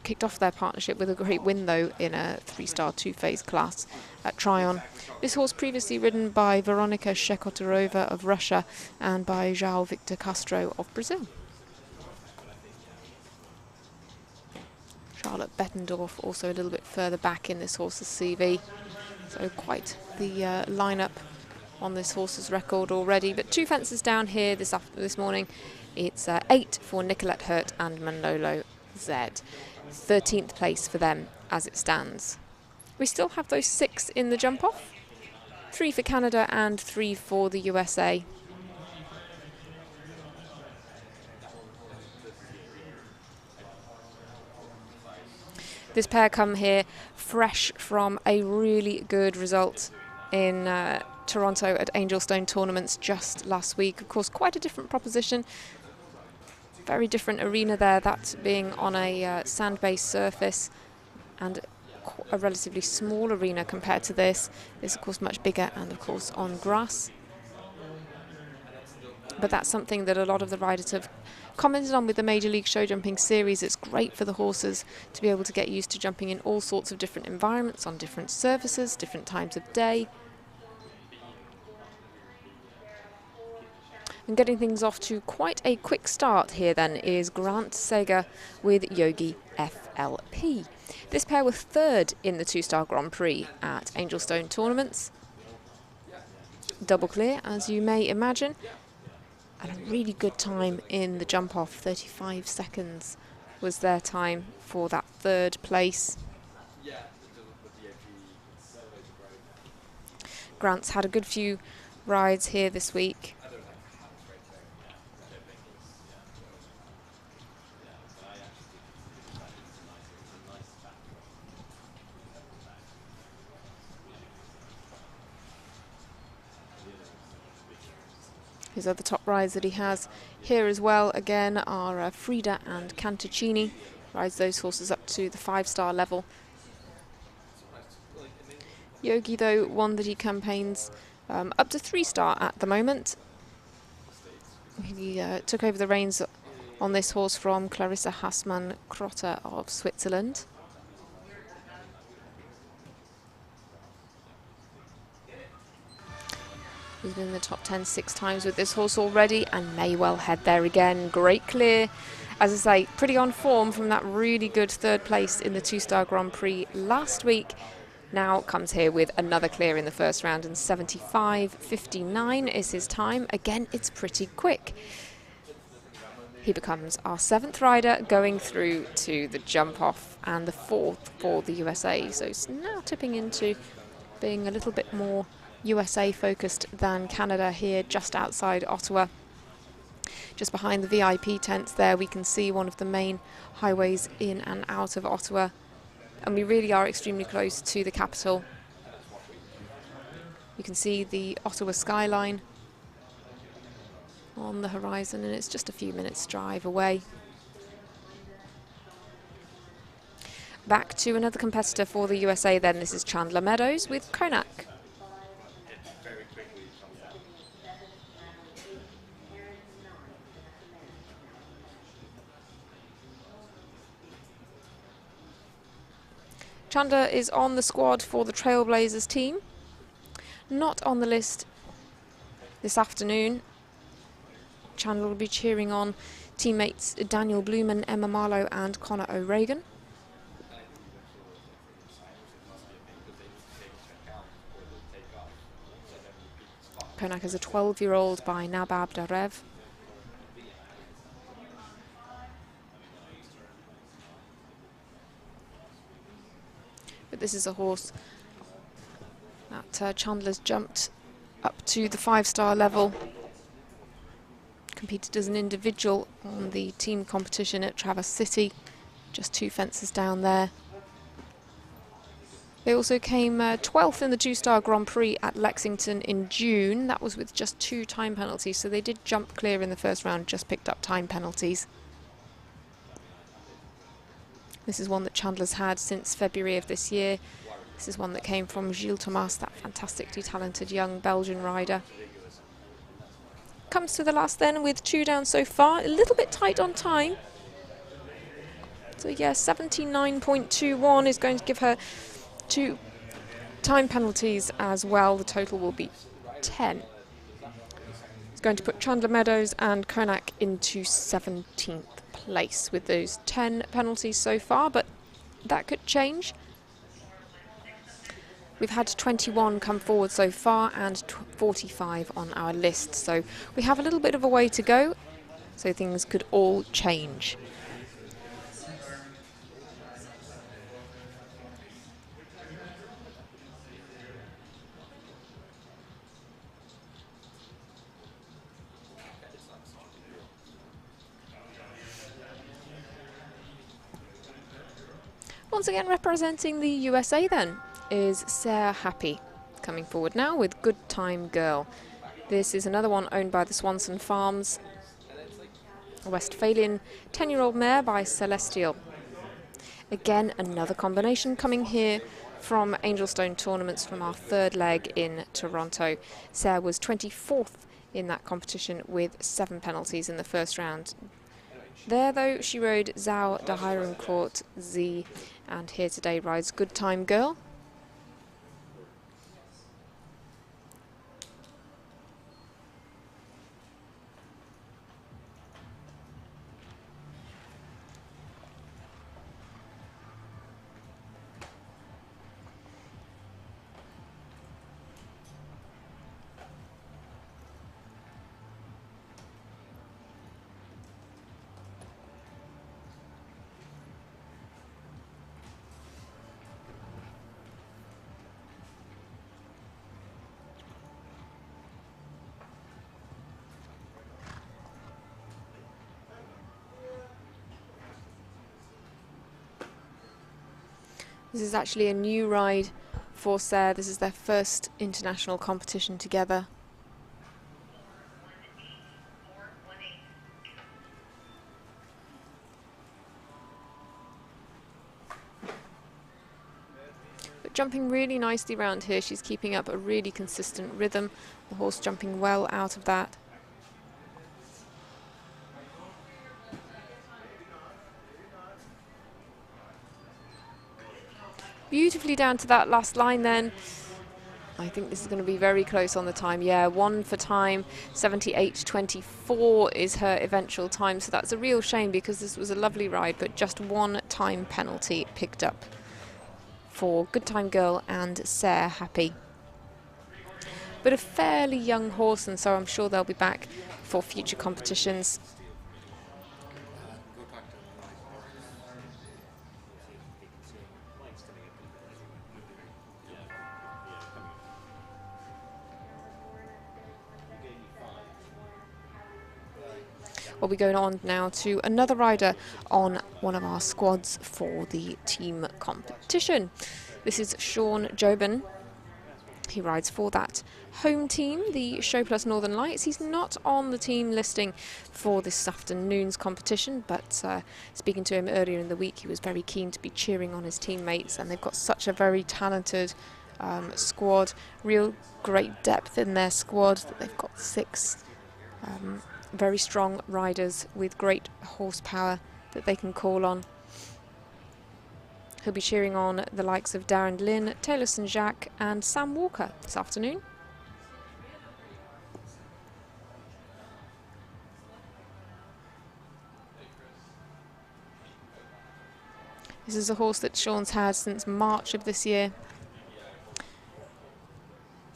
Kicked off their partnership with a great win though in a 3-star 2-phase class at Tryon. This horse previously ridden by Veronika Shekotarova of Russia and by João Victor Castro of Brazil. Charlotte Bettendorf also a little bit further back in this horse's CV. So quite the lineup on this horse's record already. But 2 fences down here this morning. It's 8 for Nicolette Hurt and Manolo Z. 13th place for them as it stands. We still have those 6 in the jump off. 3 for Canada and 3 for the USA. This pair come here fresh from a really good result in Toronto at Angelstone Tournaments just last week. Of course, quite a different proposition. Very different arena there, that being on a sand-based surface, and a relatively small arena compared to this. This, of course, much bigger and, of course, on grass. But that's something that a lot of the riders have commented on with the Major League Show Jumping Series. It's great for the horses to be able to get used to jumping in all sorts of different environments, on different surfaces, different times of day. And getting things off to quite a quick start here then is Grant Sager with Yogi FLP. This pair were 3rd in the 2-star Grand Prix at Angelstone Tournaments. Double clear, as you may imagine. And a really good time in the jump off. 35 seconds was their time for that 3rd place. Grant's had a good few rides here this week. His other top rides that he has here as well, again, are Frida and Cantuccini. Rides those horses up to the 5-star level. Yogi, though, one that he campaigns up to 3-star at the moment. He took over the reins on this horse from Clarissa Hassmann-Krotter of Switzerland. He's been in the top 10 6 times with this horse already and may well head there again. Great clear. As I say, pretty on form from that really good 3rd place in the 2-star Grand Prix last week. Now comes here with another clear in the first round, and 75.59 is his time. Again, it's pretty quick. He becomes our 7th rider going through to the jump off and the 4th for the USA. So it's now tipping into being a little bit more USA focused than Canada here just outside Ottawa. Just behind the VIP tents there we can see one of the main highways in and out of Ottawa, and we really are extremely close to the capital. You can see the Ottawa skyline on the horizon, and it's just a few minutes drive away. Back to another competitor for the USA then. This is Chandler Meadows with Konak. Chandler is on the squad for the Trailblazers team. Not on the list this afternoon. Chandler will be cheering on teammates Daniel Blumen, Emma Marlowe and Connor O'Regan. Konak is a 12-year-old by Nabab Darev. But this is a horse that Chandler's jumped up to the 5-star level. Competed as an individual on the team competition at Traverse City, just 2 fences down there. They also came 12th in the two-star Grand Prix at Lexington in June. That was with just 2 time penalties, so they did jump clear in the first round, just picked up time penalties. This is one that Chandler's had since February of this year. This is one that came from Gilles Thomas, that fantastically talented young Belgian rider. Comes to the last then with 2 down so far, a little bit tight on time. So yeah, 79.21 is going to give her 2 time penalties as well. The total will be 10. It's going to put Chandler Meadows and Konak into 17th place with those 10 penalties so far, but that could change. We've had 21 come forward so far and 45 on our list, so we have a little bit of a way to go, so things could all change. Once again, representing the USA then is Sarah Happy, coming forward now with Good Time Girl. This is another one owned by the Swanson Farms, a Westphalian 10-year-old mare by Celestial. Again, another combination coming here from Angelstone tournaments from our 3rd leg in Toronto. Sarah was 24th in that competition with 7 penalties in the first round. There, though, she rode Zhao de Hiram Court Z, and here today rides Good Time Girl. This is actually a new ride for Sarah. This is their first international competition together. But jumping really nicely around here. She's keeping up a really consistent rhythm. The horse jumping well out of that. Beautifully down to that last line then. I think this is going to be very close on the time. Yeah, 1 for time, 78.24 is her eventual time. So that's a real shame because this was a lovely ride, but just 1 time penalty picked up for Good Time Girl and Sarah Happy. But a fairly young horse, and so I'm sure they'll be back for future competitions. We'll be going on now to another rider on one of our squads for the team competition. This is Shawn Jobin. He rides for that home team, the Show Plus Northern Lights. He's not on the team listing for this afternoon's competition, but speaking to him earlier in the week, he was very keen to be cheering on his teammates, and they've got such a very talented squad, real great depth in their squad. They've got 6 very strong riders with great horsepower that they can call on. He'll be cheering on the likes of Darren Lynn, Taylor St. Jacques and Sam Walker this afternoon. This is a horse that Shawn's had since March of this year.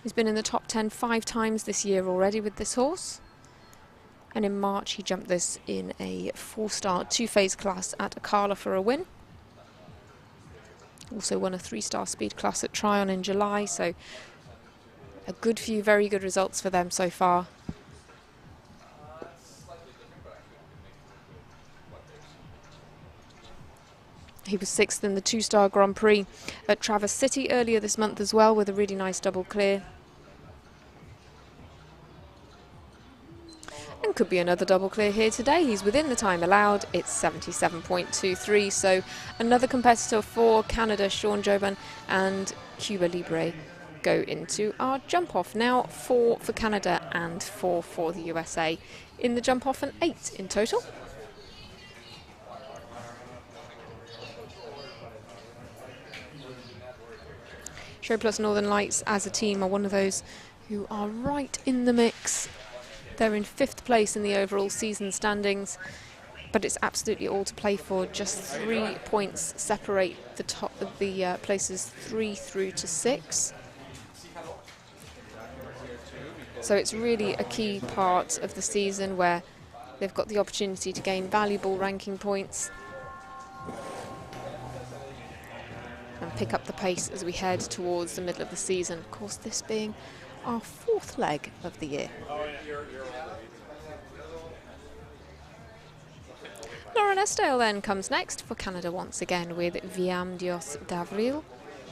He's been in the top 10 5 times this year already with this horse. And in March he jumped this in a 4-star 2-phase class at Akala for a win. Also won a 3-star speed class at Tryon in July, so a good few very good results for them so far. He was 6th in the 2-star Grand Prix at Traverse City earlier this month as well, with a really nice double clear. And could be another double clear here today. He's within the time allowed. It's 77.23. So another competitor for Canada, Shawn Jobin and Cuba Libre, go into our jump off. Now 4 for Canada and 4 for the USA in the jump off, and 8 in total. Show Plus Northern Lights as a team are one of those who are right in the mix. They're in 5th place in the overall season standings, but it's absolutely all to play for. Just 3 points separate the top of the places 3 through to 6. So it's really a key part of the season where they've got the opportunity to gain valuable ranking points and pick up the pace as we head towards the middle of the season. Of course, this being our 4th leg of the year. Lauren Esdale then comes next for Canada once again with Viam Dios d'Avril.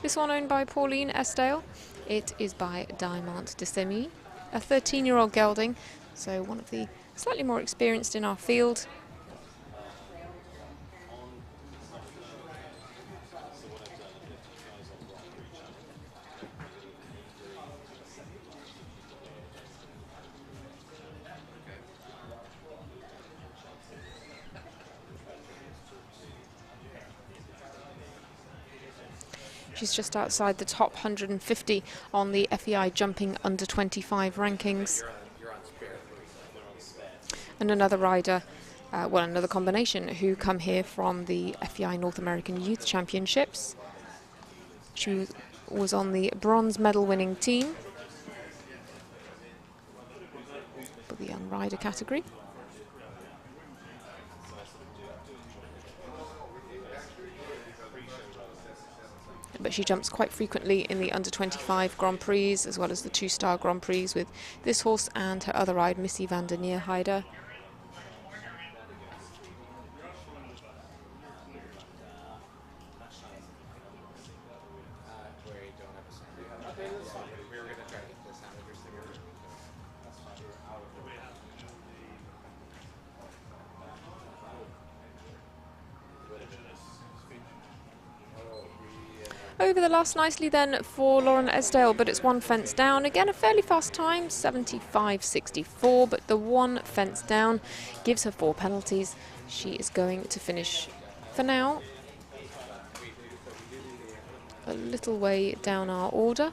This one owned by Pauline Esdale. It is by Diamant de Semi, a 13-year-old gelding, so one of the slightly more experienced in our field. She's just outside the top 150 on the FEI Jumping Under 25 rankings. And another rider, well, another combination who come here from the FEI North American Youth Championships. She was on the bronze medal winning team for the young rider category. But she jumps quite frequently in the under 25 Grand Prix as well as the 2-star Grand Prix with this horse and her other ride, Missy van der Neerheide. Over the last nicely then for Lauren Esdale, but it's 1 fence down. Again, a fairly fast time, 75.64, but the 1 fence down gives her 4 penalties. She is going to finish, for now, a little way down our order.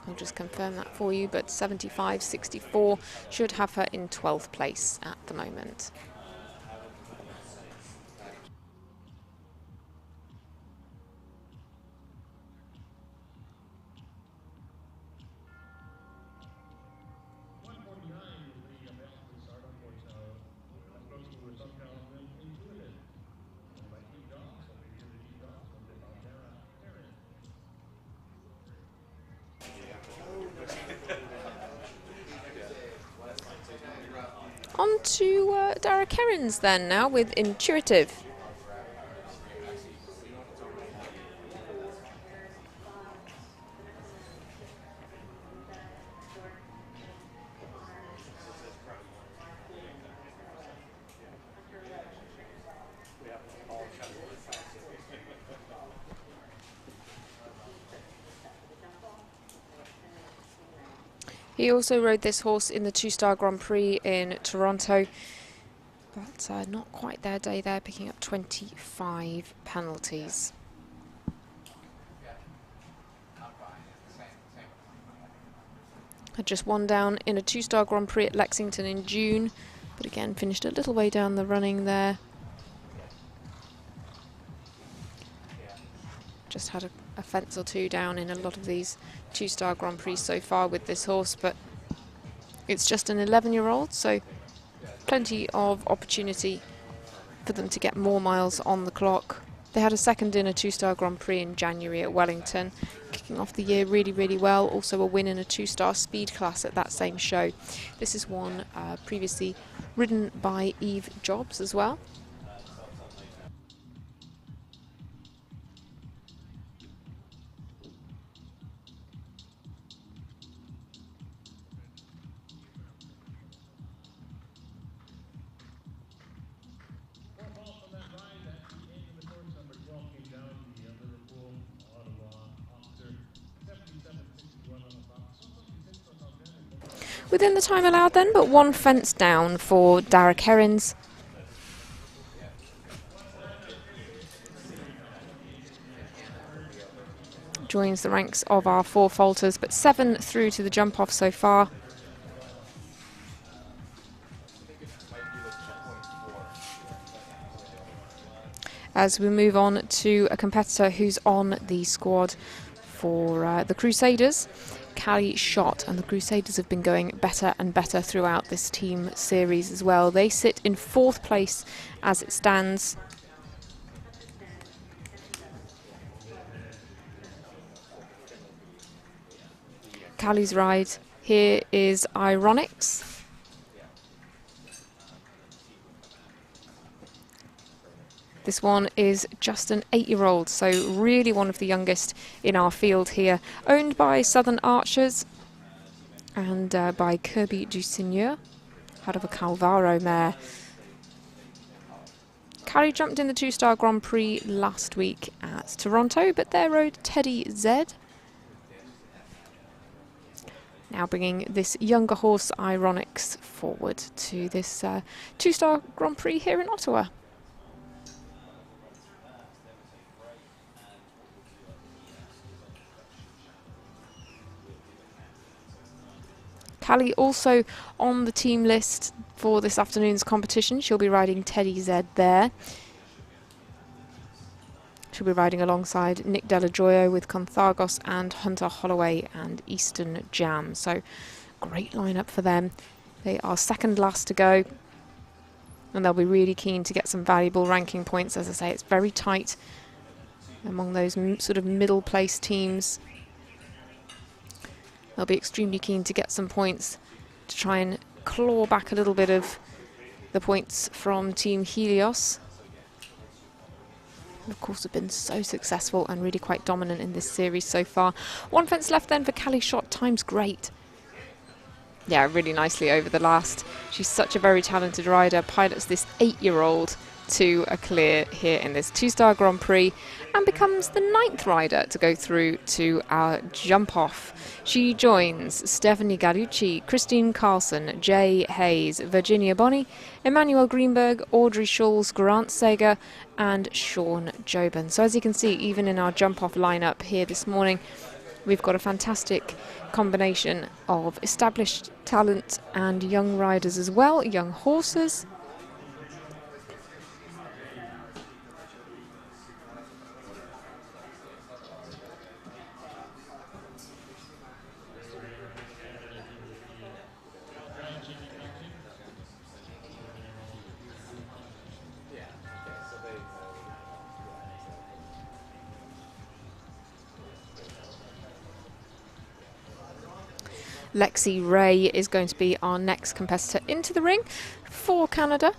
I'll just confirm that for you, but 75.64 should have her in 12th place at the moment. On to Dara Kerins then now with Intuitive. He also rode this horse in the 2-star Grand Prix in Toronto, but not quite their day there, picking up 25 penalties. Had just 1 down in a 2-star Grand Prix at Lexington in June, but again finished a little way down the running there. Just had a fence or 2 down in a lot of these 2-star Grand Prix so far with this horse, but it's just an 11-year-old, so plenty of opportunity for them to get more miles on the clock. They had a 2nd in a 2-star Grand Prix in January at Wellington, kicking off the year really, really well. Also a win in a 2-star speed class at that same show. This is one previously ridden by Eve Jobs as well. within the time allowed then, but one fence down for Dara Kerins. Joins the ranks of our 4 falters, but 7 through to the jump off so far. As we move on to a competitor who's on the squad for the Crusaders, Callie Schott, and the Crusaders have been going better and better throughout this team series as well. They sit in 4th place as it stands. Callie's ride here is Ironics. This one is just an 8-year-old, so really one of the youngest in our field here. Owned by Southern Archers and by Kirby du Seigneur, out of a Calvaro mare. Callie jumped in the 2-star Grand Prix last week at Toronto, but there rode Teddy Z. Now bringing this younger horse, Ironics, forward to this 2-star Grand Prix here in Ottawa. Callie also on the team list for this afternoon's competition. She'll be riding Teddy Z there. She'll be riding alongside Nick Delajoyo with Conthagos and Hunter Holloway and Eastern Jam. So great lineup for them. They are second last to go, and they'll be really keen to get some valuable ranking points. As I say, it's very tight among those sort of middle place teams. They'll be extremely keen to get some points to try and claw back a little bit of the points from Team Helios. And of course, have been so successful and really quite dominant in this series so far. One fence left then for Callie Schott. Time's great. Yeah, really nicely over the last. She's such a very talented rider. Pilots this 8-year-old to a clear here in this 2-star Grand Prix and becomes the 9th rider to go through to our jump off. She joins Stephanie Gallucci, Christine Carlson, Jay Hayes, Virginia Bonney, Emmanuel Greenberg, Audrey Schulz, Grant Sager and Shawn Jobin. So as you can see, even in our jump off lineup here this morning, we've got a fantastic combination of established talent and young riders as well, young horses. Lexi Ray is going to be our next competitor into the ring for Canada.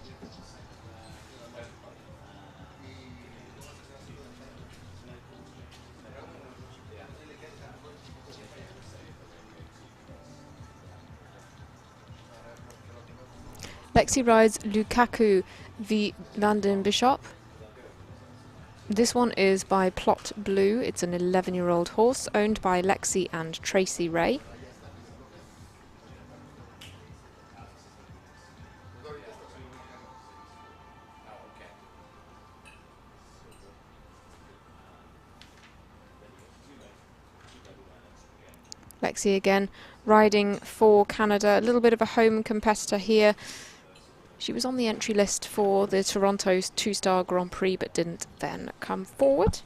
Lexi rides Lukaku v Vanden Bishop. This one is by Plot Blue. It's an 11-year-old horse owned by Lexi and Tracy Ray. Lexi again riding for Canada, a little bit of a home competitor here. She was on the entry list for the Toronto's 2-star Grand Prix but didn't then come forward.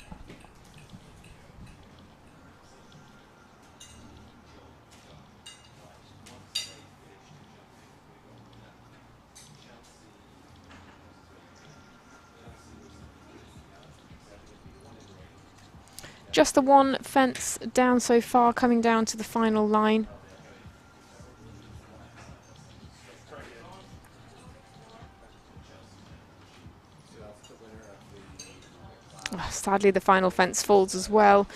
Just the one fence down so far, coming down to the final line. Oh, sadly, the final fence falls as well.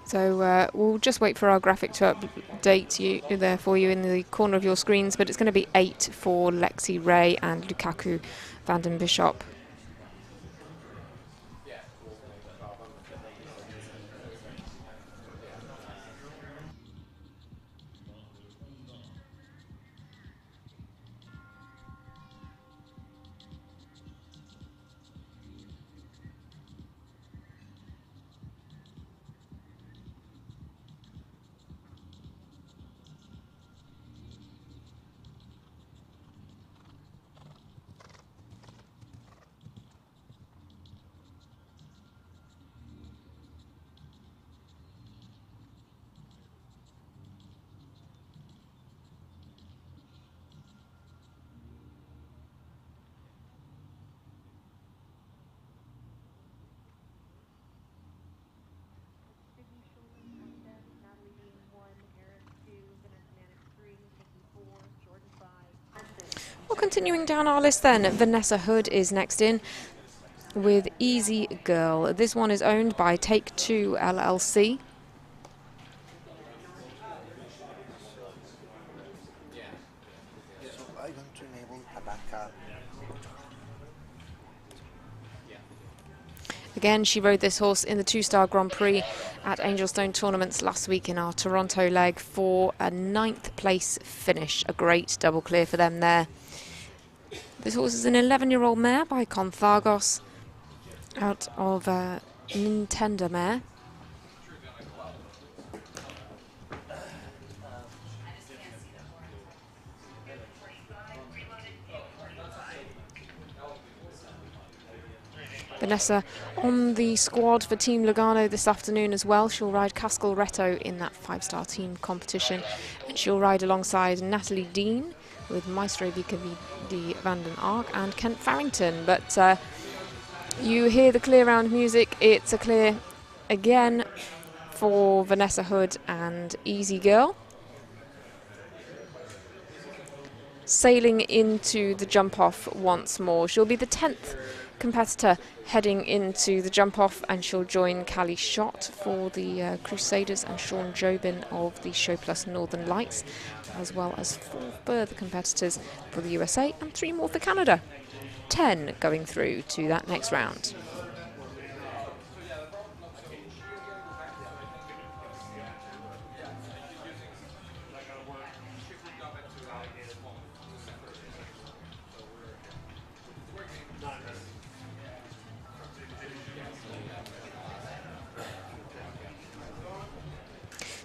So we'll just wait for our graphic to date there for you in the corner of your screens, but it's going to be 8 for Lexi Ray and Lukaku van den Bishop. Well, continuing down our list then, Vanessa Hood is next in with Easy Girl. This one is owned by Take Two LLC. Again, she rode this horse in the 2-star Grand Prix at Angelstone Tournaments last week in our Toronto leg for a 9th place finish. A great double clear for them there. This horse is an 11-year-old mare by Conthagos out of Nintendo mare. Vanessa on the squad for Team Lugano this afternoon as well. She'll ride Cascal Retto in that 5-star team competition. And she'll ride alongside Natalie Dean with Maestro Vicavidi van den Ark and Kent Farrington. But you hear the clear round music. It's a clear again for Vanessa Hood and Easy Girl. Sailing into the jump off once more. She'll be the 10th competitor heading into the jump off, and she'll join Callie Schott for the Crusaders and Shawn Jobin of the Show Plus Northern Lights, as well as 4 further competitors for the USA and 3 more for Canada. 10 going through to that next round.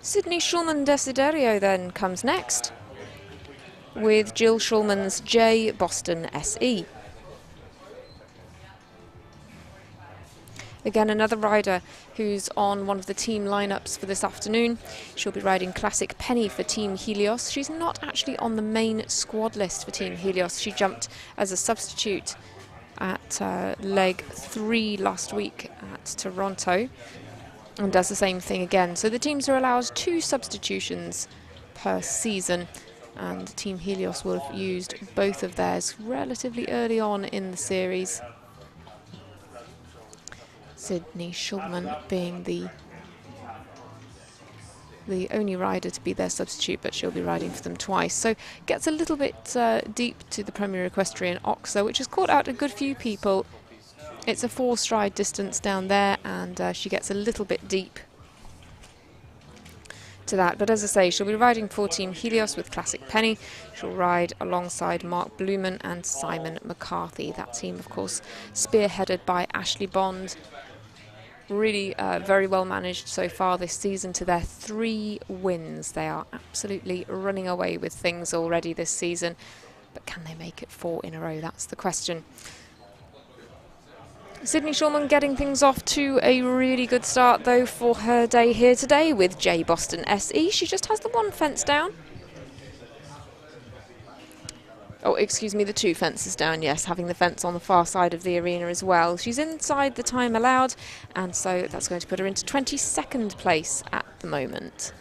Sydney Schulman Desiderio then comes next with Jill Schulman's J Boston SE. Again, another rider who's on one of the team lineups for this afternoon. She'll be riding Classic Penny for Team Helios. She's not actually on the main squad list for Team Helios. She jumped as a substitute at leg 3 last week at Toronto, and does the same thing again. So the teams are allowed 2 substitutions per season, and Team Helios will have used both of theirs relatively early on in the series. Sydney Schulman being the only rider to be their substitute, but she'll be riding for them twice. So gets a little bit deep to the Premier Equestrian Oxer, which has caught out a good few people. It's a 4-stride distance down there, and she gets a little bit deep to that. But as I say, she'll be riding for Team Helios with Classic Penny. She'll ride alongside Mark Blumen and Simon McCarthy. That team, of course, spearheaded by Ashley Bond. Really very well managed so far this season to their 3 wins. They are absolutely running away with things already this season. But can they make it 4 in a row? That's the question. Sydney Schulman getting things off to a really good start, though, for her day here today with J Boston SE. She just has the 1 fence down. Oh, excuse me, the 2 fences down, yes, having the fence on the far side of the arena as well. She's inside the time allowed, and so that's going to put her into 22nd place at the moment.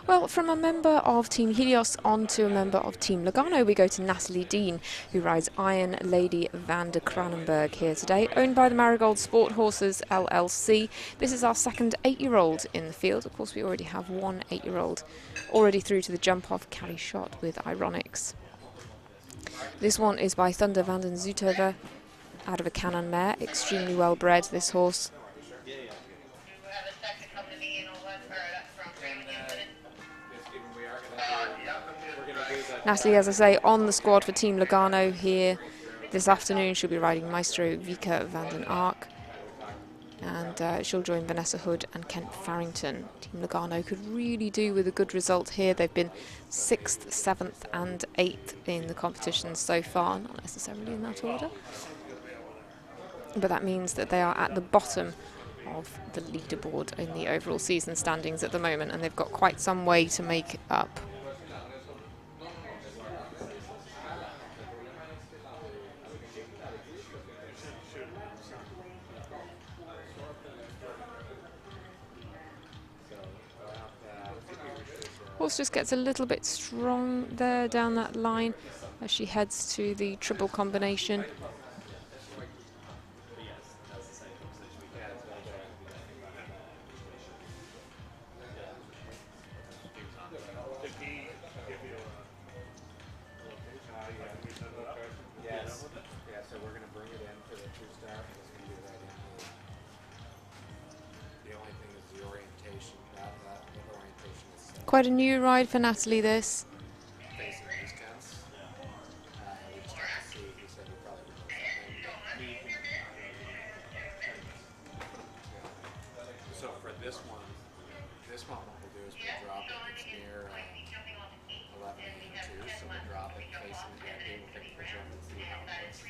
Well, from a member of Team Helios on to a member of Team Lugano, we go to Natalie Dean, who rides Iron Lady van der Kranenburg here today, owned by the Marigold Sport Horses LLC. This is our second 8-year-old in the field. Of course, we already have one 8-year-old already through to the jump-off carry shot with Ironics. This one is by Thunder van den Zuidhoven, out of a Cannon mare, extremely well bred, this horse. Natalie, as I say, on the squad for Team Lugano here this afternoon. She'll be riding Maestro Vika van den Ark, and she'll join Vanessa Hood and Kent Farrington. Team Lugano could really do with a good result here. They've been 6th, 7th and 8th in the competition so far, not necessarily in that order, but that means that they are at the bottom of the leaderboard in the overall season standings at the moment, and they've got quite some way to make up. Horse just gets a little bit strong there down that line as she heads to the triple combination. Quite a new ride for Natalie, this. So for this one what we'll do is we'll drop it. It's near 11 and 2, so we'll drop it facing the deck. We'll take a picture and see how it looks,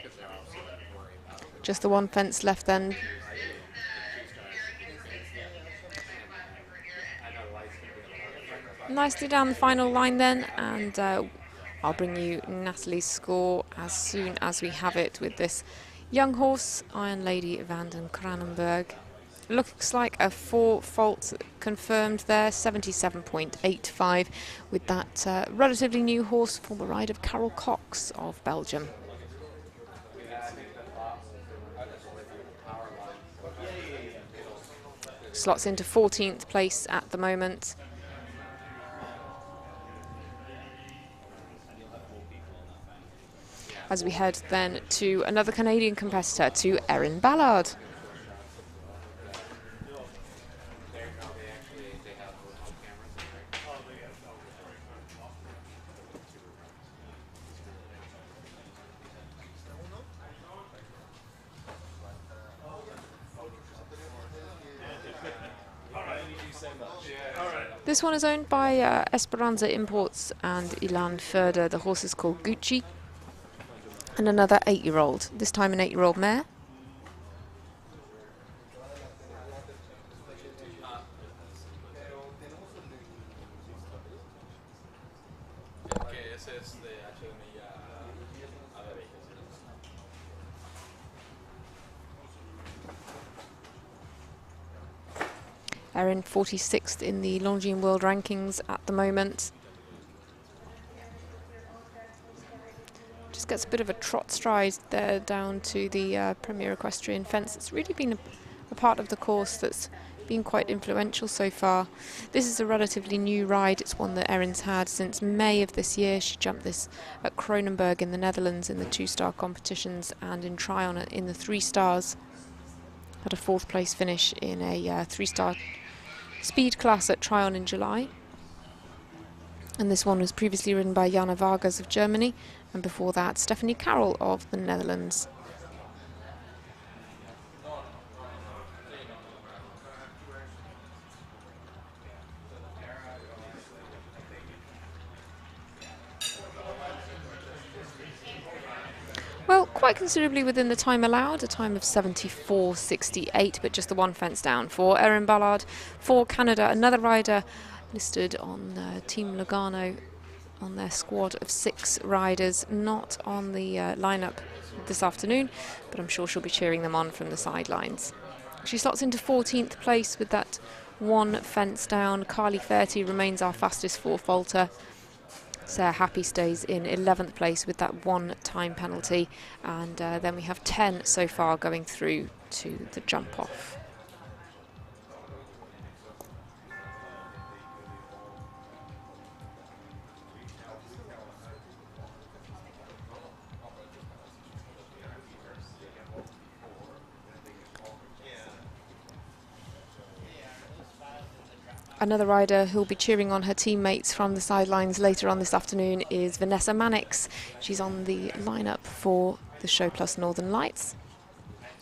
because they're also worried about it. Just the one fence left then. Nicely down the final line then, and I'll bring you Natalie's score as soon as we have it with this young horse, Iron Lady van den Kranenburg. Looks like a 4-fault confirmed there, 77.85, with that relatively new horse, former ride of Carol Cox of Belgium. Slots into 14th place at the moment. As we head then to another Canadian competitor, to Erin Ballard. This one is owned by Esperanza Imports and Ilan Ferder. The horse is called Gucci. And another 8-year-old, this time an 8-year-old mare. Erin 46th in the Longines World Rankings at the moment. Just gets a bit of a trot stride there down to the Premier Equestrian fence. It's really been a part of the course that's been quite influential so far. This is a relatively new ride. It's one that Erin's had since May of this year. She jumped this at Kronenberg in the Netherlands in the 2-star competitions and in Tryon in the 3 stars. Had a 4th place finish in a 3-star speed class at Tryon in July. And this one was previously ridden by Jana Vargas of Germany, and before that Stephanie Carroll of the Netherlands. Well, quite considerably within the time allowed, a time of 74.68, but just the one fence down for Erin Ballard. For Canada, another rider listed on Team Lugano on their squad of 6 riders, not on the lineup this afternoon, but I'm sure she'll be cheering them on from the sidelines. She slots into 14th place with that 1 fence down. Carly Fetty remains our fastest four-faulter. Sarah Happy stays in 11th place with that 1 time penalty, and then we have 10 so far going through to the jump off. Another rider who'll be cheering on her teammates from the sidelines later on this afternoon is Vanessa Manix. She's on the lineup for the Show Plus Northern Lights,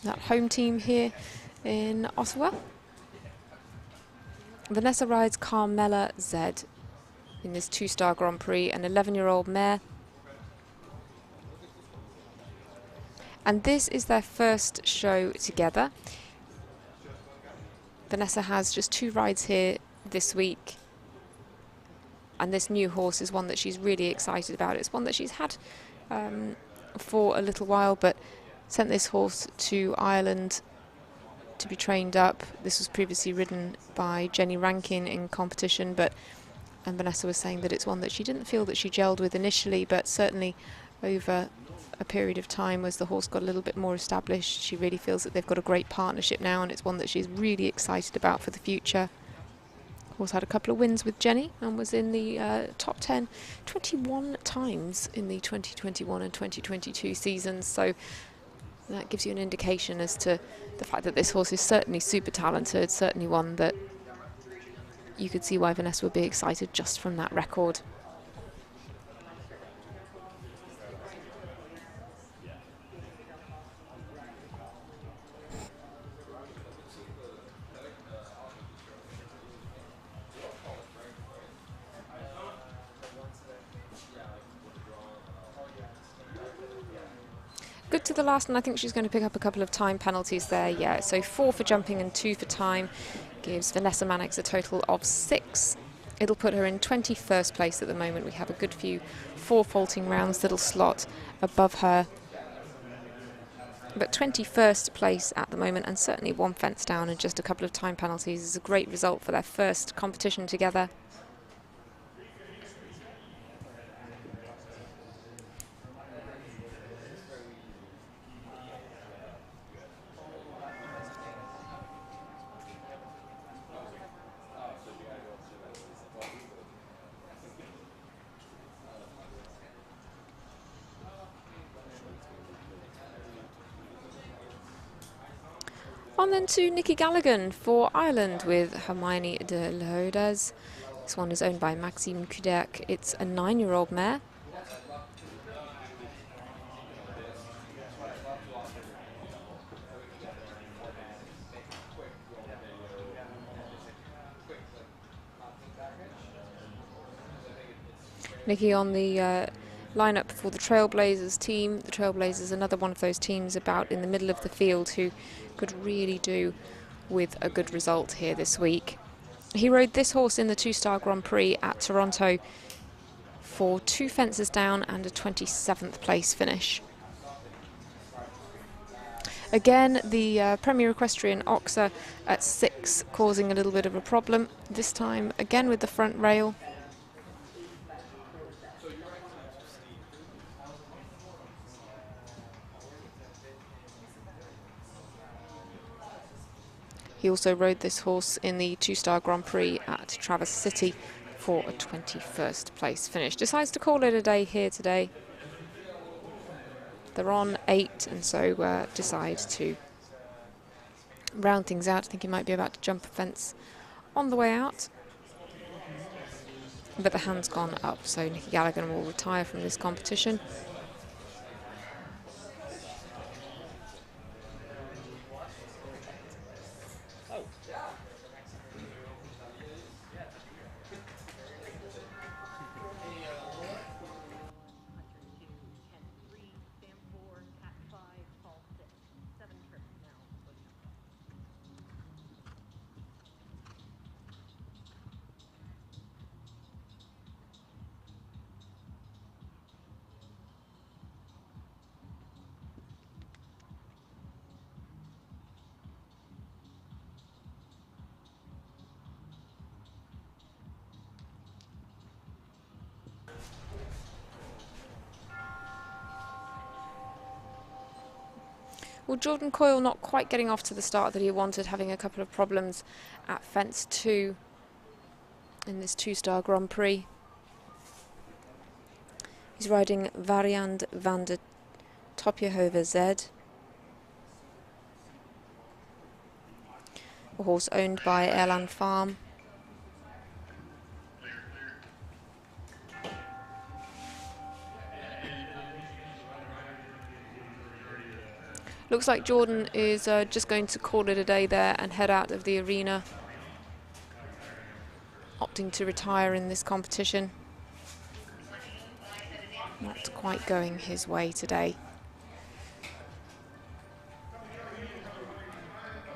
that home team here in Ottawa. Vanessa rides Carmela Z in this 2-star Grand Prix, an 11-year-old mare. And this is their first show together. Vanessa has just 2 rides here this week, and this new horse is one that she's really excited about. It's one that she's had for a little while, but sent this horse to Ireland to be trained up. This was previously ridden by Jenny Rankin in competition, and Vanessa was saying that it's one that she didn't feel that she gelled with initially, but certainly over a period of time, as the horse got a little bit more established, she really feels that they've got a great partnership now, and it's one that she's really excited about for the future. Horse had a couple of wins with Jenny and was in the top 10 21 times in the 2021 and 2022 seasons, so that gives you an indication as to the fact that this horse is certainly super talented, certainly one that you could see why Vanessa would be excited just from that record. Good to the last, and I think she's going to pick up a couple of time penalties there. Yeah, so 4 for jumping and 2 for time gives Vanessa Manix a total of 6. It'll put her in 21st place at the moment. We have a good few 4 faulting rounds that'll slot above her, but 21st place at the moment, and certainly 1 fence down and just a couple of time penalties is a great result for their first competition together. On then to Nikki Galligan for Ireland with Hermione de Lourdes. This one is owned by Maxime Kuderk. It's a 9-year-old mare. Nikki on the lineup for the Trailblazers team. The Trailblazers, another one of those teams about in the middle of the field who could really do with a good result here this week. He rode this horse in the 2-star Grand Prix at Toronto for 2 fences down and a 27th place finish. Again, the Premier Equestrian Oxa at 6 causing a little bit of a problem. This time again with the front rail. He also rode this horse in the 2-star Grand Prix at Traverse City for a 21st place finish. Decides to call it a day here today. They're on 8, and so decide to round things out. I think he might be about to jump a fence on the way out, but the hand's gone up, so Nikki Galligan will retire from this competition. Well, Jordan Coyle not quite getting off to the start that he wanted, having a couple of problems at fence 2 in this 2-star Grand Prix. He's riding Variant van de Topjehoven Z, a horse owned by Erland Farm. Looks like Jordan is just going to call it a day there and head out of the arena, opting to retire in this competition. Not quite going his way today.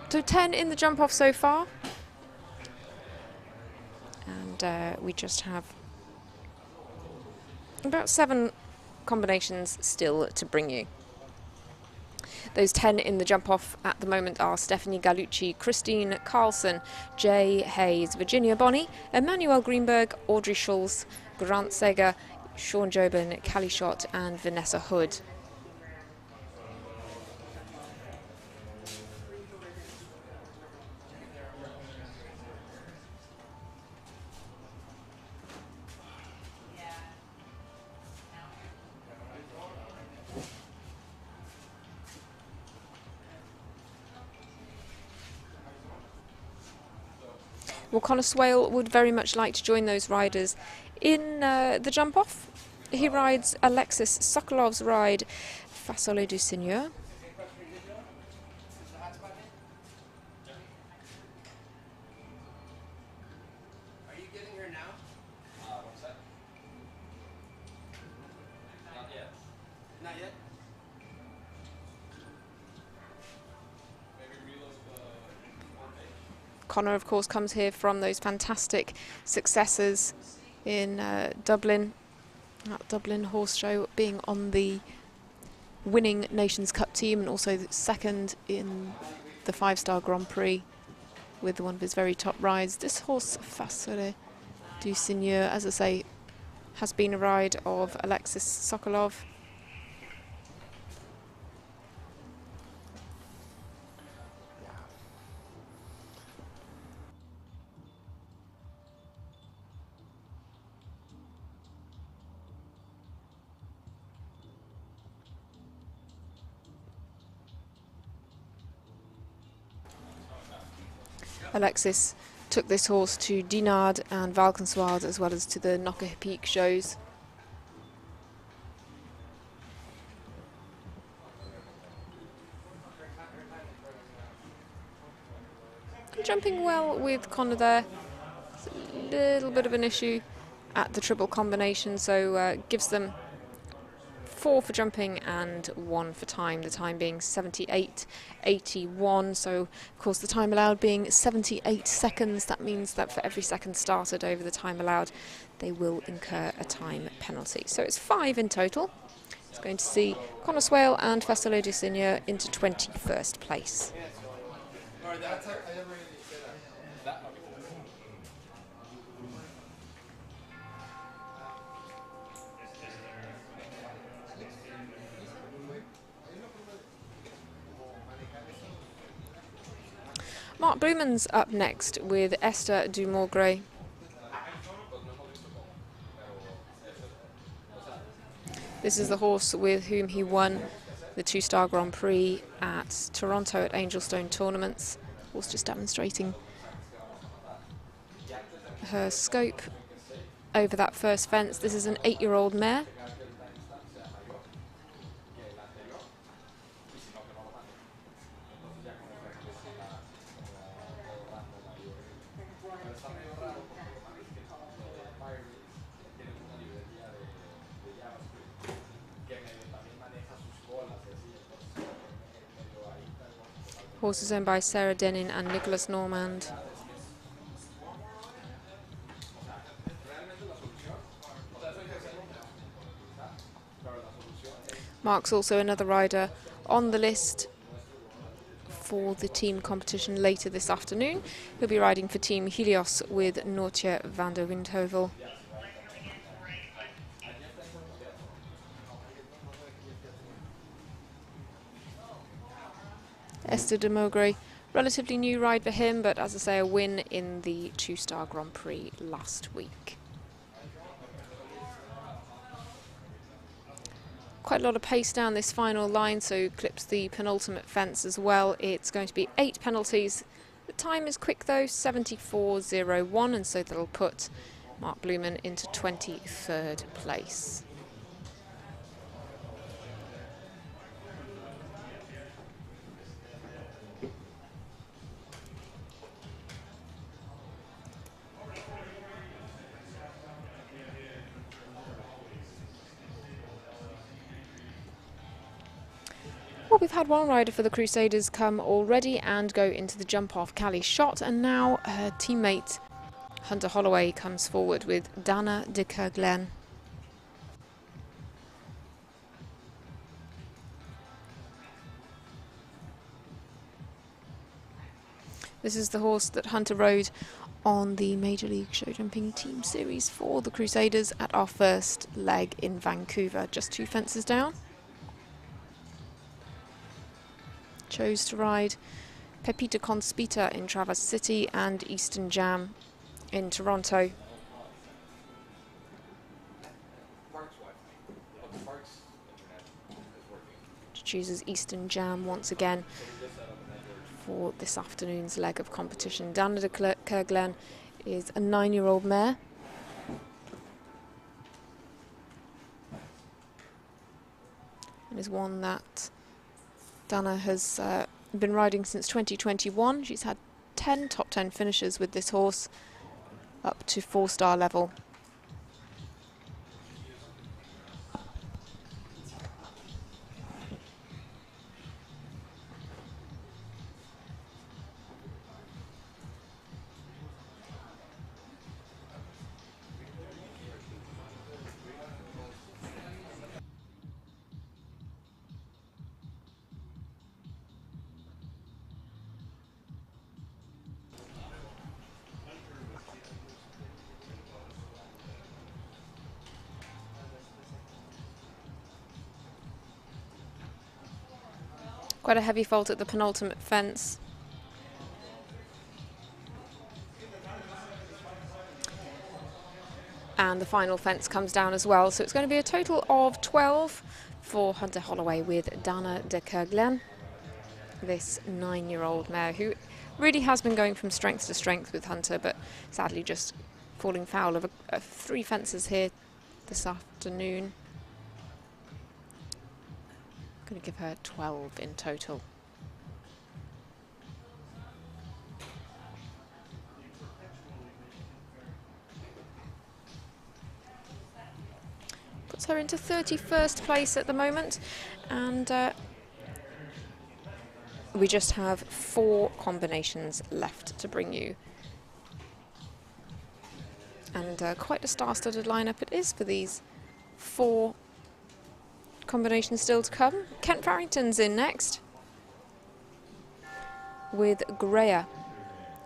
So 10 in the jump off so far. And we just have about 7 combinations still to bring you. Those 10 in the jump off at the moment are Stephanie Gallucci, Christine Carlson, Jay Hayes, Virginia Bonney, Emmanuel Greenberg, Audrey Schulz, Grant Sager, Shawn Jobin, Callie Schott and Vanessa Hood. Well, Connor Swale would very much like to join those riders in the jump-off. He rides Alexis Sokolov's ride, Fasole du Seigneur. Are you getting her now? What's that? Not yet. Not yet? Connor, of course, comes here from those fantastic successes in Dublin, that Dublin Horse Show, being on the winning Nations Cup team and also second in the 5-star Grand Prix with one of his very top rides. This horse, Fasole du Seigneur, as I say, has been a ride of Alexis Sokolov. Alexis took this horse to Dinard and Valkenswaard as well as to the Knocker Peak shows. Jumping well with Connor there. It's a little bit of an issue at the triple combination, so gives them 4 for jumping and 1 for time, the time being 78.81. So of course the time allowed being 78 seconds, that means that for every second started over the time allowed they will incur a time penalty. So it's 5 in total. It's going to see Connor Swale and Fasole du Seigneur into 21st place. Mark Blumen's up next with Esther du Maugret. This is the horse with whom he won the 2-star Grand Prix at Toronto at Angelstone tournaments. Horse just demonstrating her scope over that first fence. This is an 8-year-old mare. Horse is owned by Sarah Denin and Nicholas Normand. Mark's also another rider on the list for the team competition later this afternoon. He'll be riding for Team Helios with Noortje van der Windheuvel. Esther de Maugre. Relatively new ride for him, but as I say, a win in the 2-star Grand Prix last week. Quite a lot of pace down this final line, so clips the penultimate fence as well. It's going to be 8 penalties. The time is quick though, 74.01, and so that'll put Mark Blumen into 23rd place. Well, we've had one rider for the Crusaders come already and go into the jump-off, Callie Schott, and now her teammate Hunter Holloway comes forward with Dana de Kerglen. This is the horse that Hunter rode on the Major League Show Jumping Team Series for the Crusaders at our first leg in Vancouver, just 2 fences down. Chose to ride Pepita Conspita in Traverse City and Eastern Jam in Toronto. Chooses Eastern Jam once again for this afternoon's leg of competition. Dana de Kerglen is a 9-year-old mare. And is one that Dana has been riding since 2021. She's had 10 top 10 finishes with this horse, up to 4-star level. Quite a heavy fault at the penultimate fence. And the final fence comes down as well. So it's going to be a total of 12 for Hunter Holloway with Dana de Kerglen, this 9-year-old mare who really has been going from strength to strength with Hunter, but sadly just falling foul of 3 fences here this afternoon. Going to give her 12 in total. Puts her into 31st place at the moment, and we just have 4 combinations left to bring you. And quite a star-studded lineup it is for these 4 combinations still to come. Kent Farrington's in next with Greya.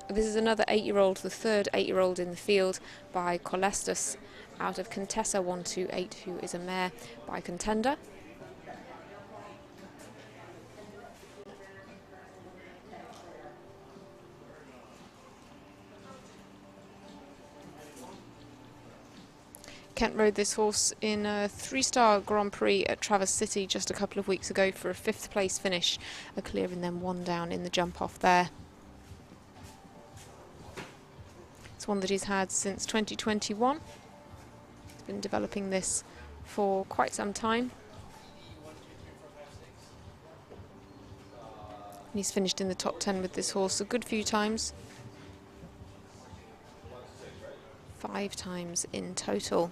This is another 8-year-old, the 3rd 8-year-old in the field by Colestus out of Contessa 128, who is a mare by Contender. Kent rode this horse in a 3-star Grand Prix at Traverse City just a couple of weeks ago for a 5th place finish, a clear and then 1 down in the jump off there. It's one that he's had since 2021. He's been developing this for quite some time. And he's finished in the top 10 with this horse a good few times. 5 times in total.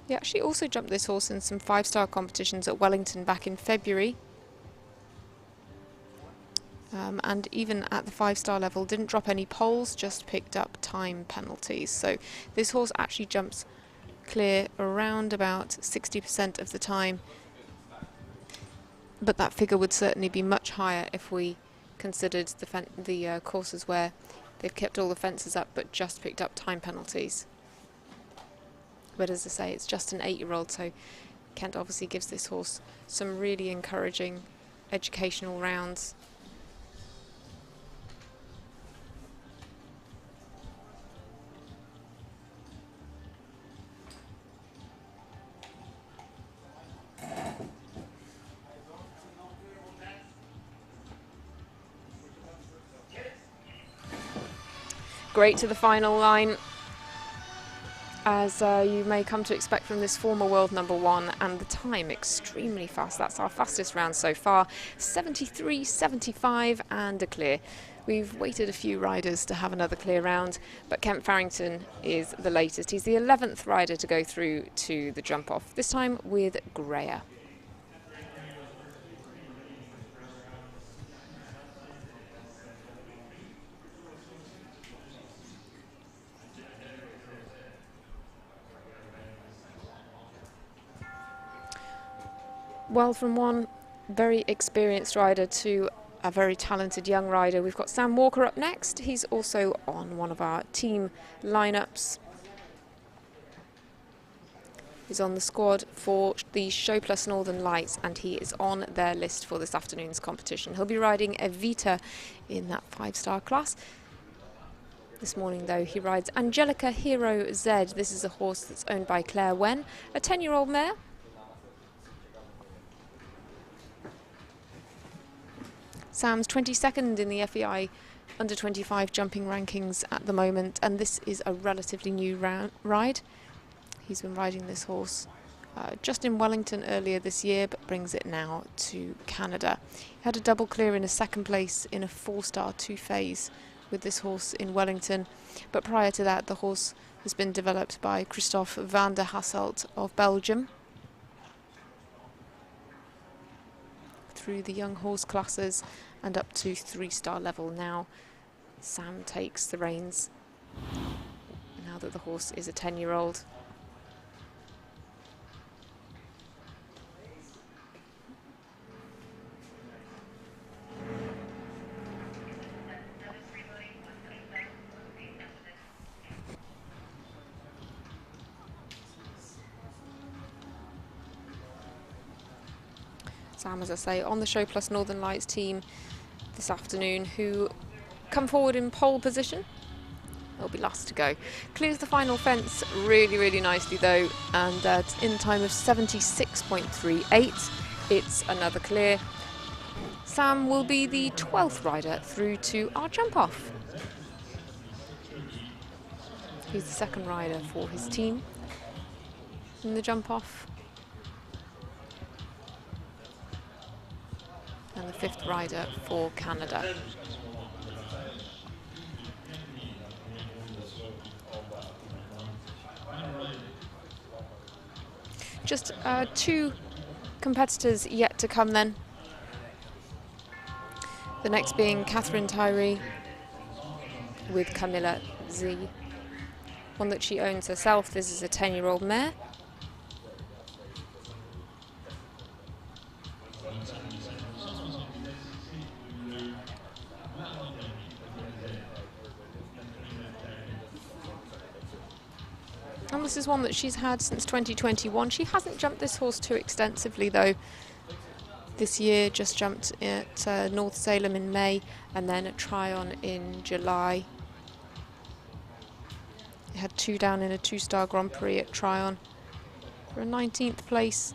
He actually also jumped this horse in some 5-star competitions at Wellington back in February. And even at the 5-star level didn't drop any poles, just picked up time penalties. So this horse actually jumps clear around about 60% of the time. But that figure would certainly be much higher if we considered the courses where they've kept all the fences up but just picked up time penalties. But as I say, it's just an 8-year-old, so Kent obviously gives this horse some really encouraging educational rounds. Great to the final line, as you may come to expect from this former world #1, and the time extremely fast. That's our fastest round so far, 73.75 and a clear. We've waited a few riders to have another clear round, but Kent Farrington is the latest. He's the 11th rider to go through to the jump off, this time with Greyer. Well, from one very experienced rider to a very talented young rider, we've got Sam Walker up next. He's also on one of our team lineups. He's on the squad for the Show Plus Northern Lights, and he is on their list for this afternoon's competition. He'll be riding Evita in that 5-star class. This morning, though, he rides Angelica Hero Z. This is a horse that's owned by Claire Wen, a 10-year-old mare. Sam's 22nd in the FEI under 25 jumping rankings at the moment, and this is a relatively new ride. He's been riding this horse just in Wellington earlier this year, but brings it now to Canada. He had a double clear in a 2nd place in a 4-star 2-phase with this horse in Wellington, but prior to that the horse has been developed by Christophe van der Hasselt of Belgium through the young horse classes and up to 3-star level. Now Sam takes the reins, now that the horse is a 10-year-old. Sam, as I say, on the Show Plus Northern Lights team this afternoon, who come forward in pole position. They'll be last to go. Clears the final fence really nicely though, and in time of 76.38. It's another clear. Sam will be the 12th rider through to our jump off. He's the 2nd rider for his team in the jump off, and the 5th rider for Canada. Just 2 competitors yet to come then. The next being Catherine Tyree with Camilla Z, one that she owns herself. This is a 10-year-old mare. And this is one that she's had since 2021. She hasn't jumped this horse too extensively though. This year just jumped at North Salem in May, and then at Tryon in July. It had 2 down in a 2-star Grand Prix at Tryon for a 19th place,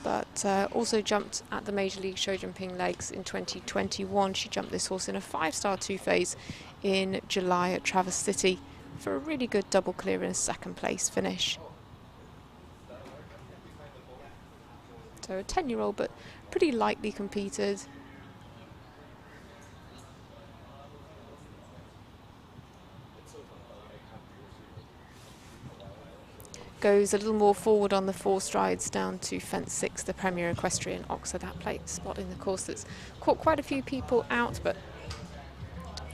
but also jumped at the Major League Show Jumping Legs in 2021. She jumped this horse in a 5-star 2-phase in July at Traverse City for a really good double clear in a 2nd place finish. So a 10-year-old, but pretty lightly competed. Goes a little more forward on the 4 strides down to fence 6, the Premier Equestrian Oxford. That plate spot in the course that's caught quite a few people out, but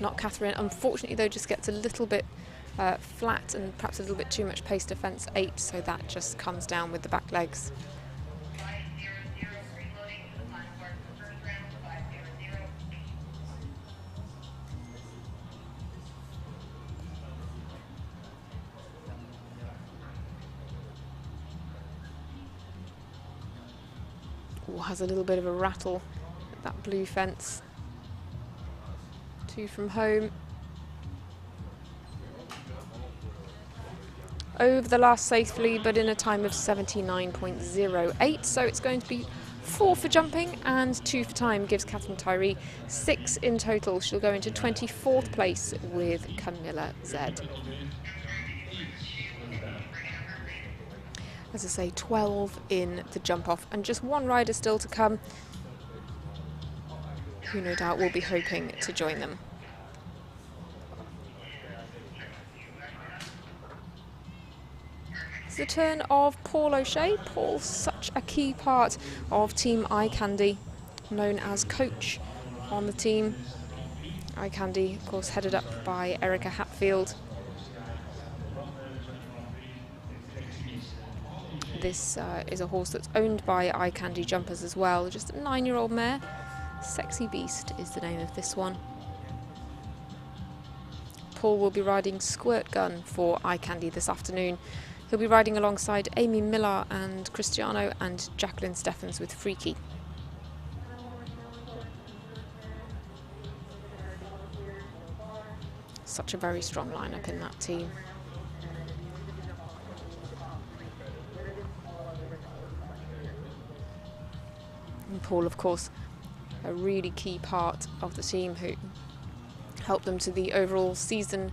not Catherine. Unfortunately though, just gets a little bit flat and perhaps a little bit too much pace to fence 8, so that just comes down with the back legs. Oh, has a little bit of a rattle at that blue fence. 2 from home. Over the last safely, but in a time of 79.08. So it's going to be 4 for jumping and 2 for time. Gives Catherine Tyree 6 in total. She'll go into 24th place with Camilla Z. As I say, 12 in the jump off, and just 1 rider still to come, who no doubt will be hoping to join them. It's the turn of Paul O'Shea. Paul's such a key part of Team Eye Candy, known as coach on the team. Eye Candy, of course, headed up by Erica Hatfield. This is a horse that's owned by Eye Candy Jumpers as well, just a 9-year-old mare. Sexy Beast is the name of this one. Paul will be riding Squirt Gun for Eye Candy this afternoon. He'll be riding alongside Amy Millar and Cristiano and Jacqueline Steffens with Freaky. Such a very strong lineup in that team. And Paul, of course, a really key part of the team who helped them to the overall season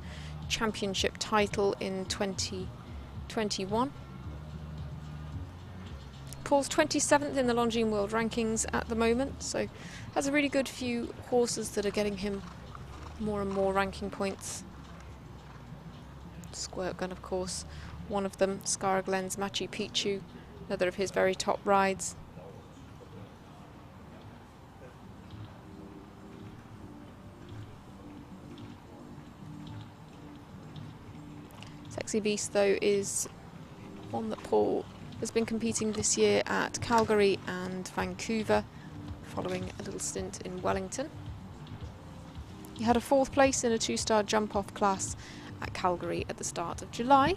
championship title in 2021. Paul's 27th in the Longines World Rankings at the moment, so has a really good few horses that are getting him more and more ranking points. Squirt Gun, of course, one of them. Scara Glen's Machu Picchu, another of his very top rides. Sexy Beast, though, is one that Paul has been competing this year at Calgary and Vancouver, following a little stint in Wellington. He had a 4th place in a 2-star jump-off class at Calgary at the start of July.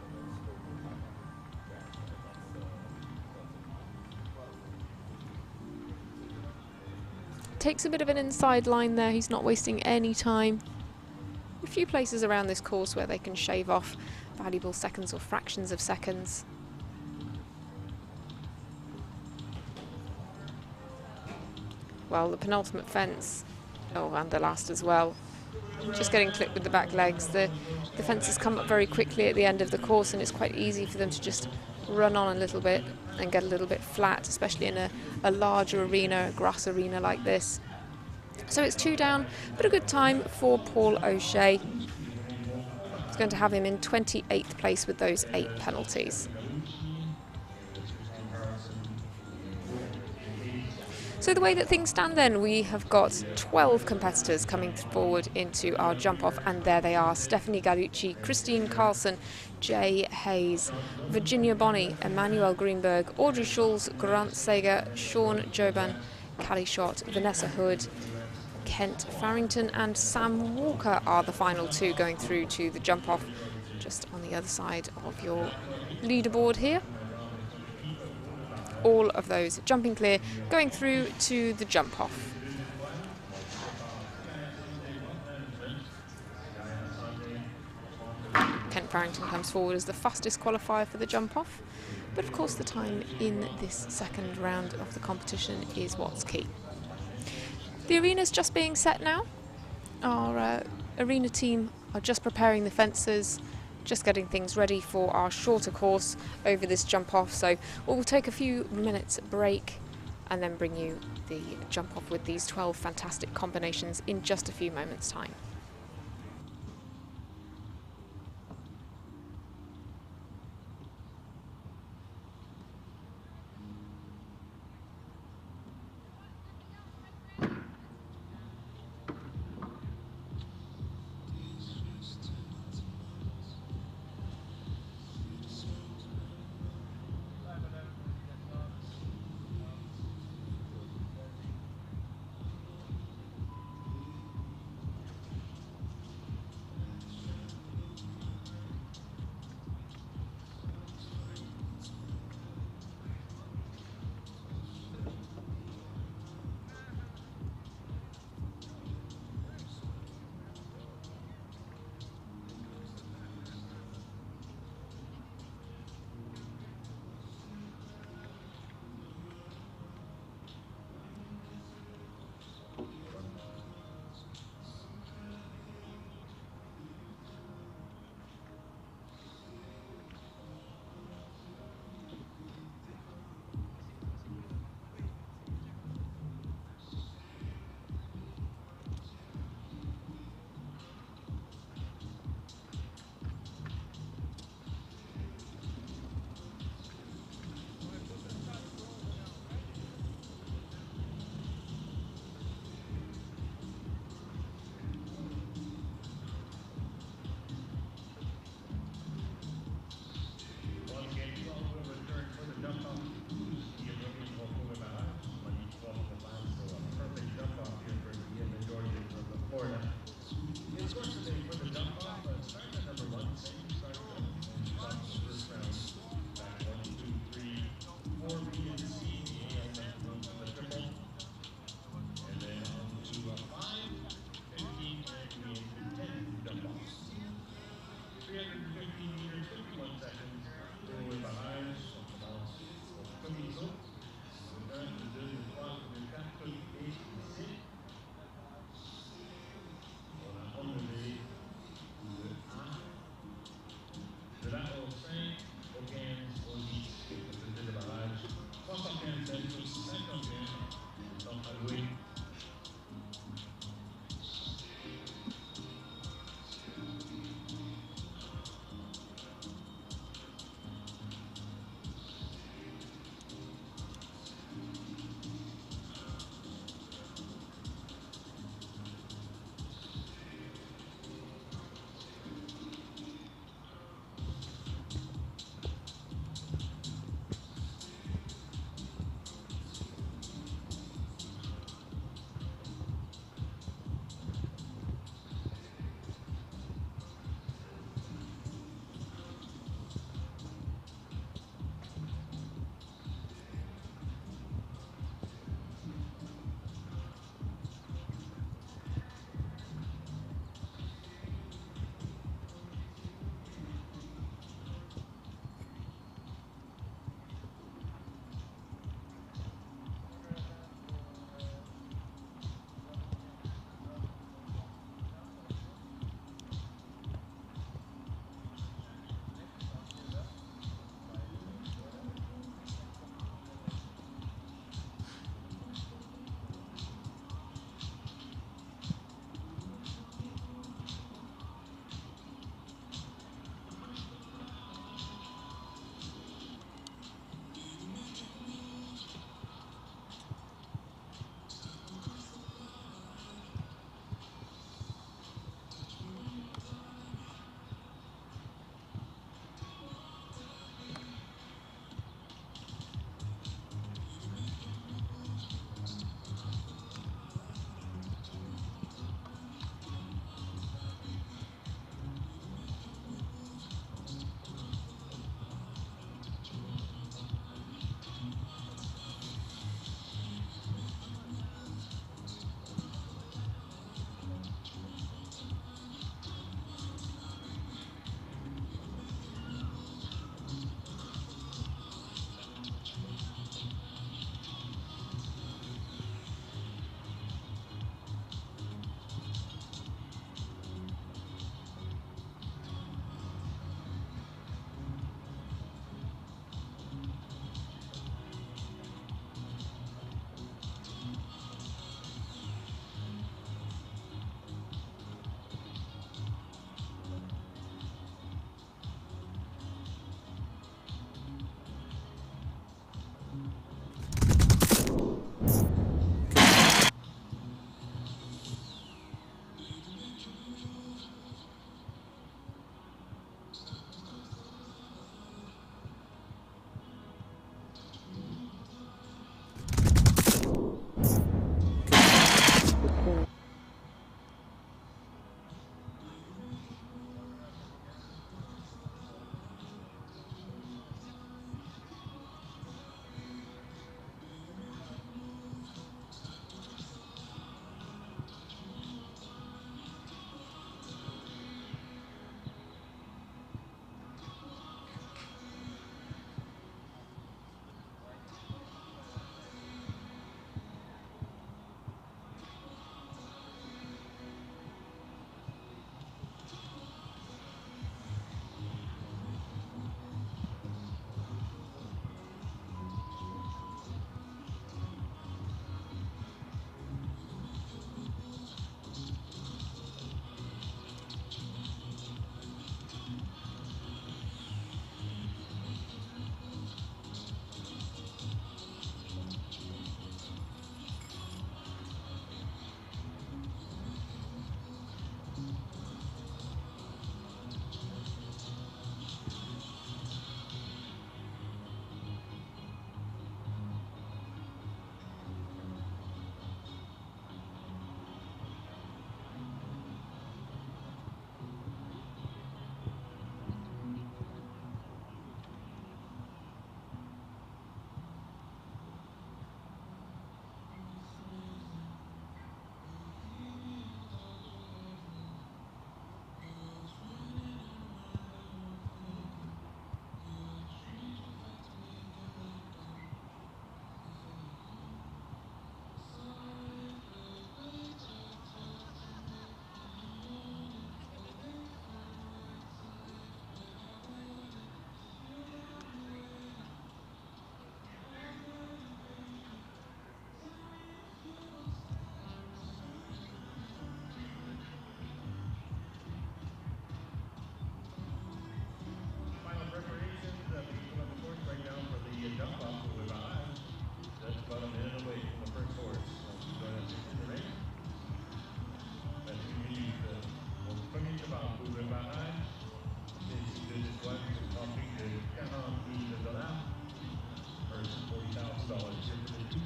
Takes a bit of an inside line there, he's not wasting any time. A few places around this course where they can shave off valuable seconds or fractions of seconds. Well, the penultimate fence, oh, and the last as well, just getting clipped with the back legs. The fences come up very quickly at the end of the course, and it's quite easy for them to just run on a little bit and get a little bit flat, especially in a larger arena, a grass arena like this. So it's 2 down, but a good time for Paul O'Shea. It's going to have him in 28th place with those 8 penalties. So the way that things stand then, we have got 12 competitors coming forward into our jump-off, and there they are: Stephanie Gallucci, Christine Carlson, Jay Hayes, Virginia Bonney, Emmanuel Greenberg, Audrey Schulz, Grant Sager, Shawn Jobin, Callie Schott, Vanessa Hood, Kent Farrington and Sam Walker are the final 2 going through to the jump-off, just on the other side of your leaderboard here. All of those jumping clear, going through to the jump-off. Kent Farrington comes forward as the fastest qualifier for the jump-off, but of course the time in this second round of the competition is what's key. The arena's just being set now. Our arena team are just preparing the fences, just getting things ready for our shorter course over this jump off. So we'll take a few minutes break and then bring you the jump off with these 12 fantastic combinations in just a few moments' time.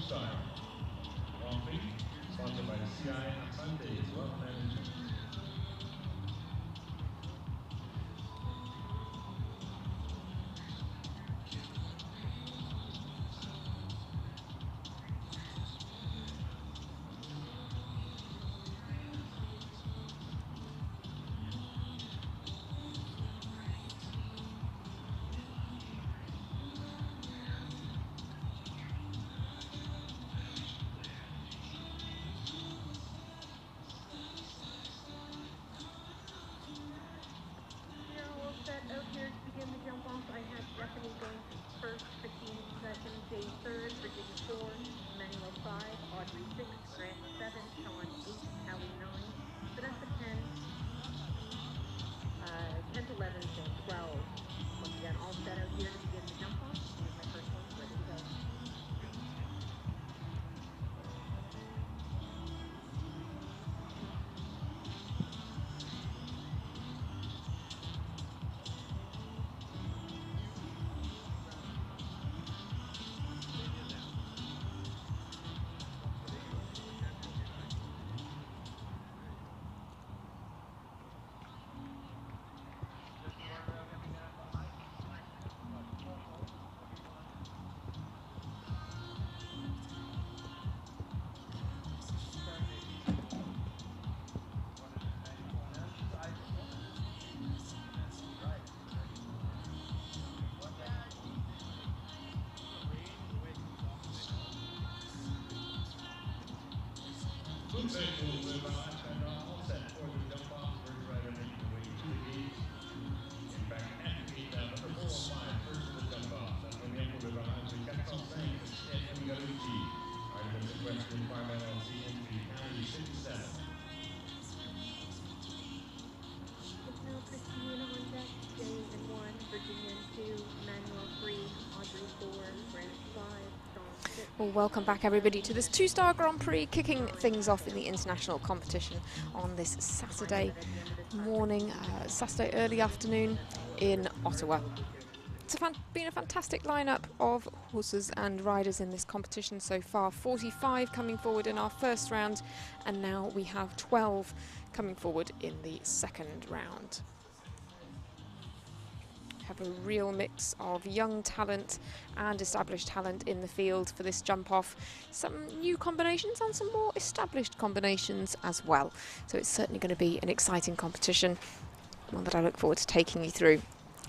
two-star Grand Prix, sponsored by CI Assante Wealth Management. Third, Virginia 4, Manuel 5, Audrey 6, Grant 7, Shawn 8, Hallie 9, Vanessa 10, 10 to 11, and 12. Once again, all set out here to begin the jump off. Here's my first one, ready to go. All set for the jump off. First rider making the way to the gate. In back at the gate, number 4 and 5, first of the jump off. Ça revient pour le barrage de 405, Stephanie Galucci. Item requested environmental CNP County 67. Now Christine on deck, James in 1, Virginia 2, Manuel 3, Audrey 4, Grant 5, Shawn 6. Well, welcome back everybody to this two-star Grand Prix, kicking things off in the international competition on this Saturday morning, Saturday early afternoon in Ottawa. It's been a fantastic lineup of horses and riders in this competition so far. 45 coming forward in our first round, and now we have 12 coming forward in the second round. Have a real mix of young talent and established talent in the field for this jump off. Some new combinations and some more established combinations as well. So it's certainly going to be an exciting competition, one that I look forward to taking you through.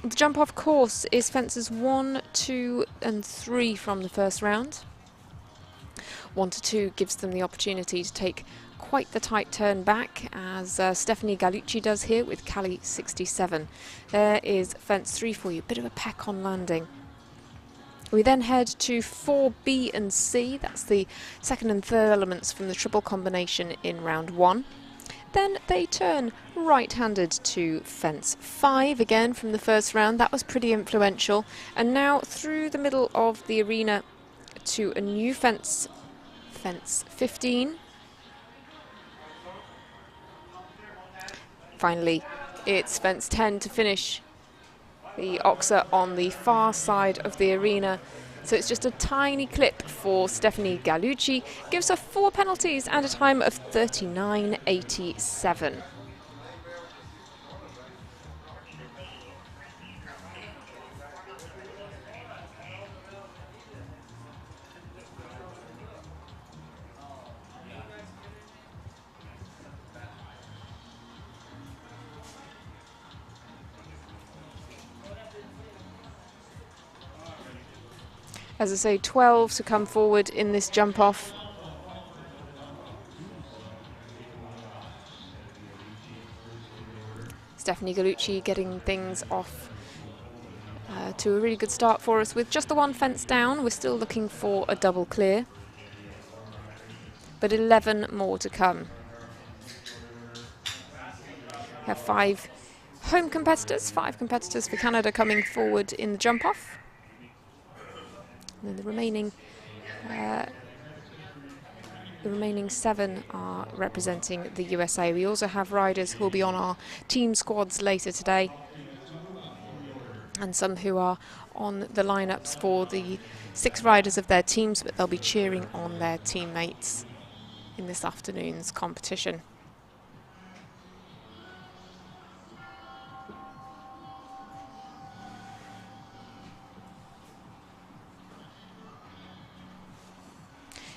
The jump off course is fences 1, 2 and 3 from the first round. 1 to 2 gives them the opportunity to take quite the tight turn back, as Stephanie Galucci does here with Cali 67. There is fence 3 for you, bit of a peck on landing. We then head to 4B and C, that's the second and third elements from the triple combination in round 1. Then they turn right-handed to fence 5 again from the first round. That was pretty influential. And now through the middle of the arena to a new fence, fence 15. Finally, it's fence 10 to finish the Oxa on the far side of the arena. So it's just a tiny clip for Stephanie Galucci. Gives her 4 penalties and a time of 39.87. As I say, 12 to come forward in this jump off. Stephanie Galucci getting things off to a really good start for us with just the 1 fence down. We're still looking for a double clear, but 11 more to come. We have 5 home competitors, 5 competitors for Canada coming forward in the jump off. And then the remaining 7 are representing the USA. We also have riders who will be on our team squads later today. and some who are on the lineups for the 6 riders of their teams, but they'll be cheering on their teammates in this afternoon's competition.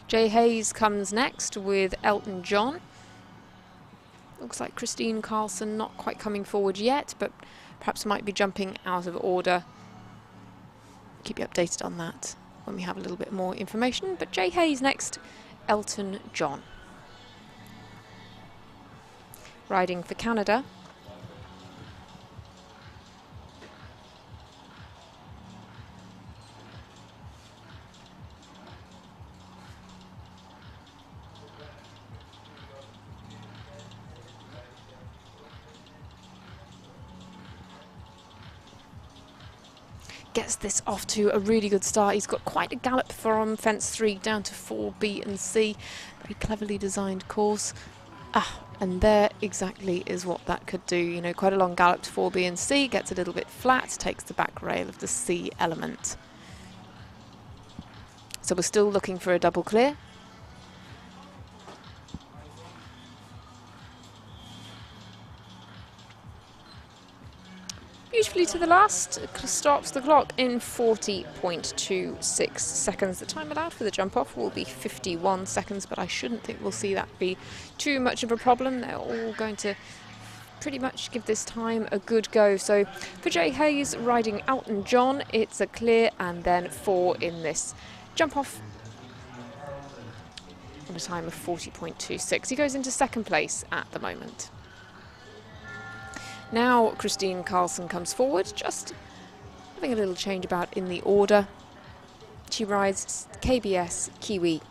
Jay Hayes comes next with Elton John. Looks like Christine Carlson not quite coming forward yet, but perhaps might be jumping out of order. Keep you updated on that when we have a little bit more information. But Jay Hayes next, Elton John. Riding for Canada. Gets this off to a really good start. He's got quite a gallop from fence 3 down to 4, B and C. Very cleverly designed course. And there exactly is what that could do. You know, quite a long gallop to 4, B and C. Gets a little bit flat, takes the back rail of the C element. So we're still looking for a double clear. Beautifully to the last, stops the clock in 40.26 seconds. The time allowed for the jump off will be 51 seconds, but I shouldn't think we'll see that be too much of a problem. They're all going to pretty much give this time a good go. So for Jay Hayes riding Elton John, it's a clear and then 4 in this jump off on a time of 40.26. He goes into second place at the moment. Now Christine Carlson comes forward, just having a little change about in the order. She rides KBS Kiwi.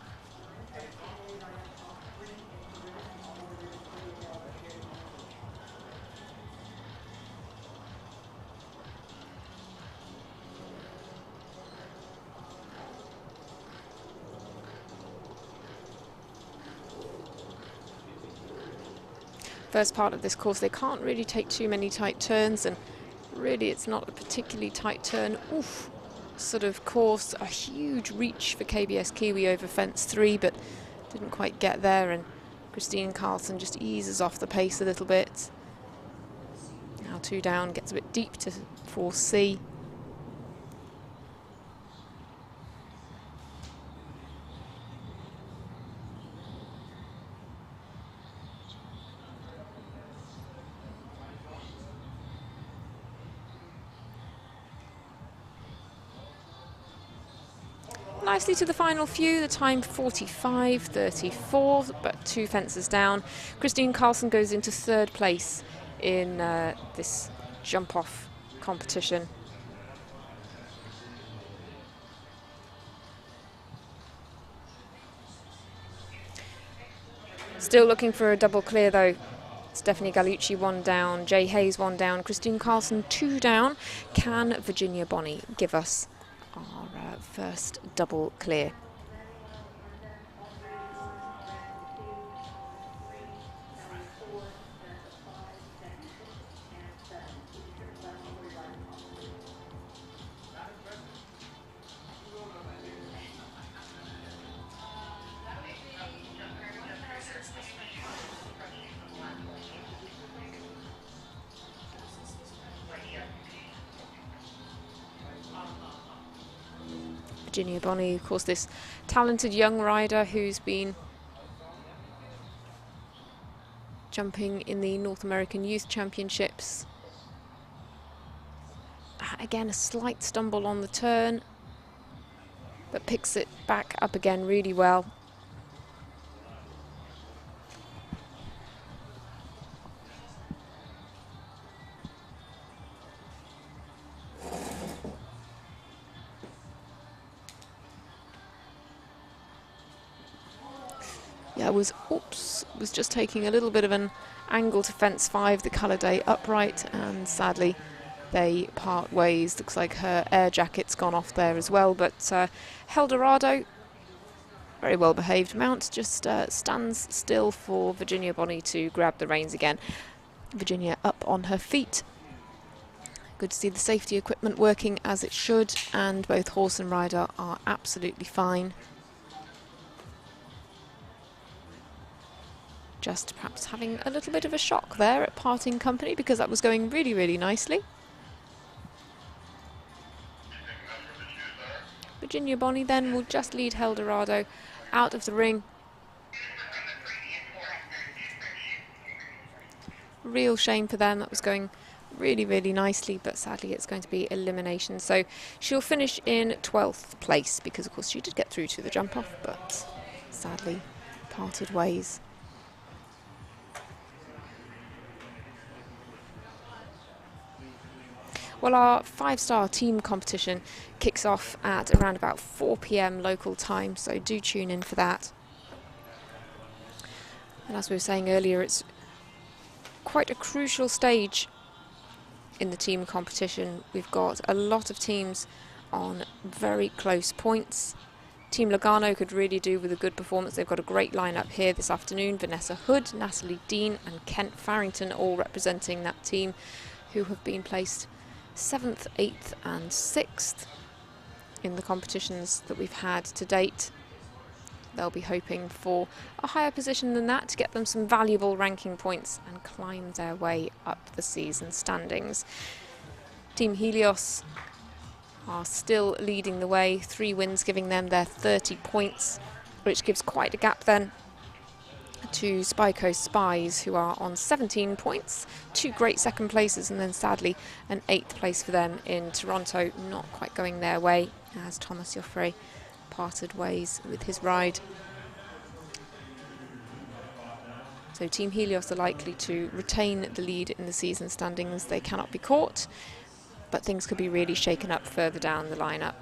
First part of this course, they can't really take too many tight turns, and really it's not a particularly tight turn. Oof, sort of course, a huge reach for KBS Kiwi over fence 3, but didn't quite get there, and Christine Carlson just eases off the pace a little bit. Now 2 down, gets a bit deep to 4C. Nicely to the final few, the time 45.34, but 2 fences down. Christine Carlson goes into 3rd place in this jump-off competition. Still looking for a double clear though. Stephanie Gallucci 1 down, Jay Hayes 1 down, Christine Carlson 2 down. Can Virginia Bonney give us our first double clear? Virginia Bonney, of course, this talented young rider who's been jumping in the North American Youth Championships. Again, a slight stumble on the turn, but picks it back up again really well. Yeah, was just taking a little bit of an angle to fence 5, the colour day upright, and sadly they part ways. Looks like her air jacket's gone off there as well, but Eldorado, very well behaved mount, just stands still for Virginia Bonney to grab the reins again. Virginia up on her feet. Good to see the safety equipment working as it should, and both horse and rider are absolutely fine. Just perhaps having a little bit of a shock there at parting company, because that was going really, really nicely. Virginia Bonney then will just lead Eldorado out of the ring. Real shame for them, that was going really, really nicely, but sadly it's going to be elimination. So she'll finish in 12th place, because of course she did get through to the jump off, but sadly parted ways. Well, our 5-star team competition kicks off at around about 4 p.m. local time, so do tune in for that. And as we were saying earlier, it's quite a crucial stage in the team competition. We've got a lot of teams on very close points. Team Lugano could really do with a good performance. They've got a great lineup here this afternoon. Vanessa Hood, Natalie Dean and Kent Farrington all representing that team, who have been placed 7th, 8th and 6th in the competitions that we've had to date. They'll be hoping for a higher position than that to get them some valuable ranking points and climb their way up the season standings. Team Helios are still leading the way, 3 wins giving them their 30 points, which gives quite a gap then to Spy Coast Spies, who are on 17 points, 2 great second places, and then sadly an 8th place for them in Toronto, not quite going their way as Thomas Joffre parted ways with his ride. So Team Helios are likely to retain the lead in the season standings. They cannot be caught, but things could be really shaken up further down the lineup.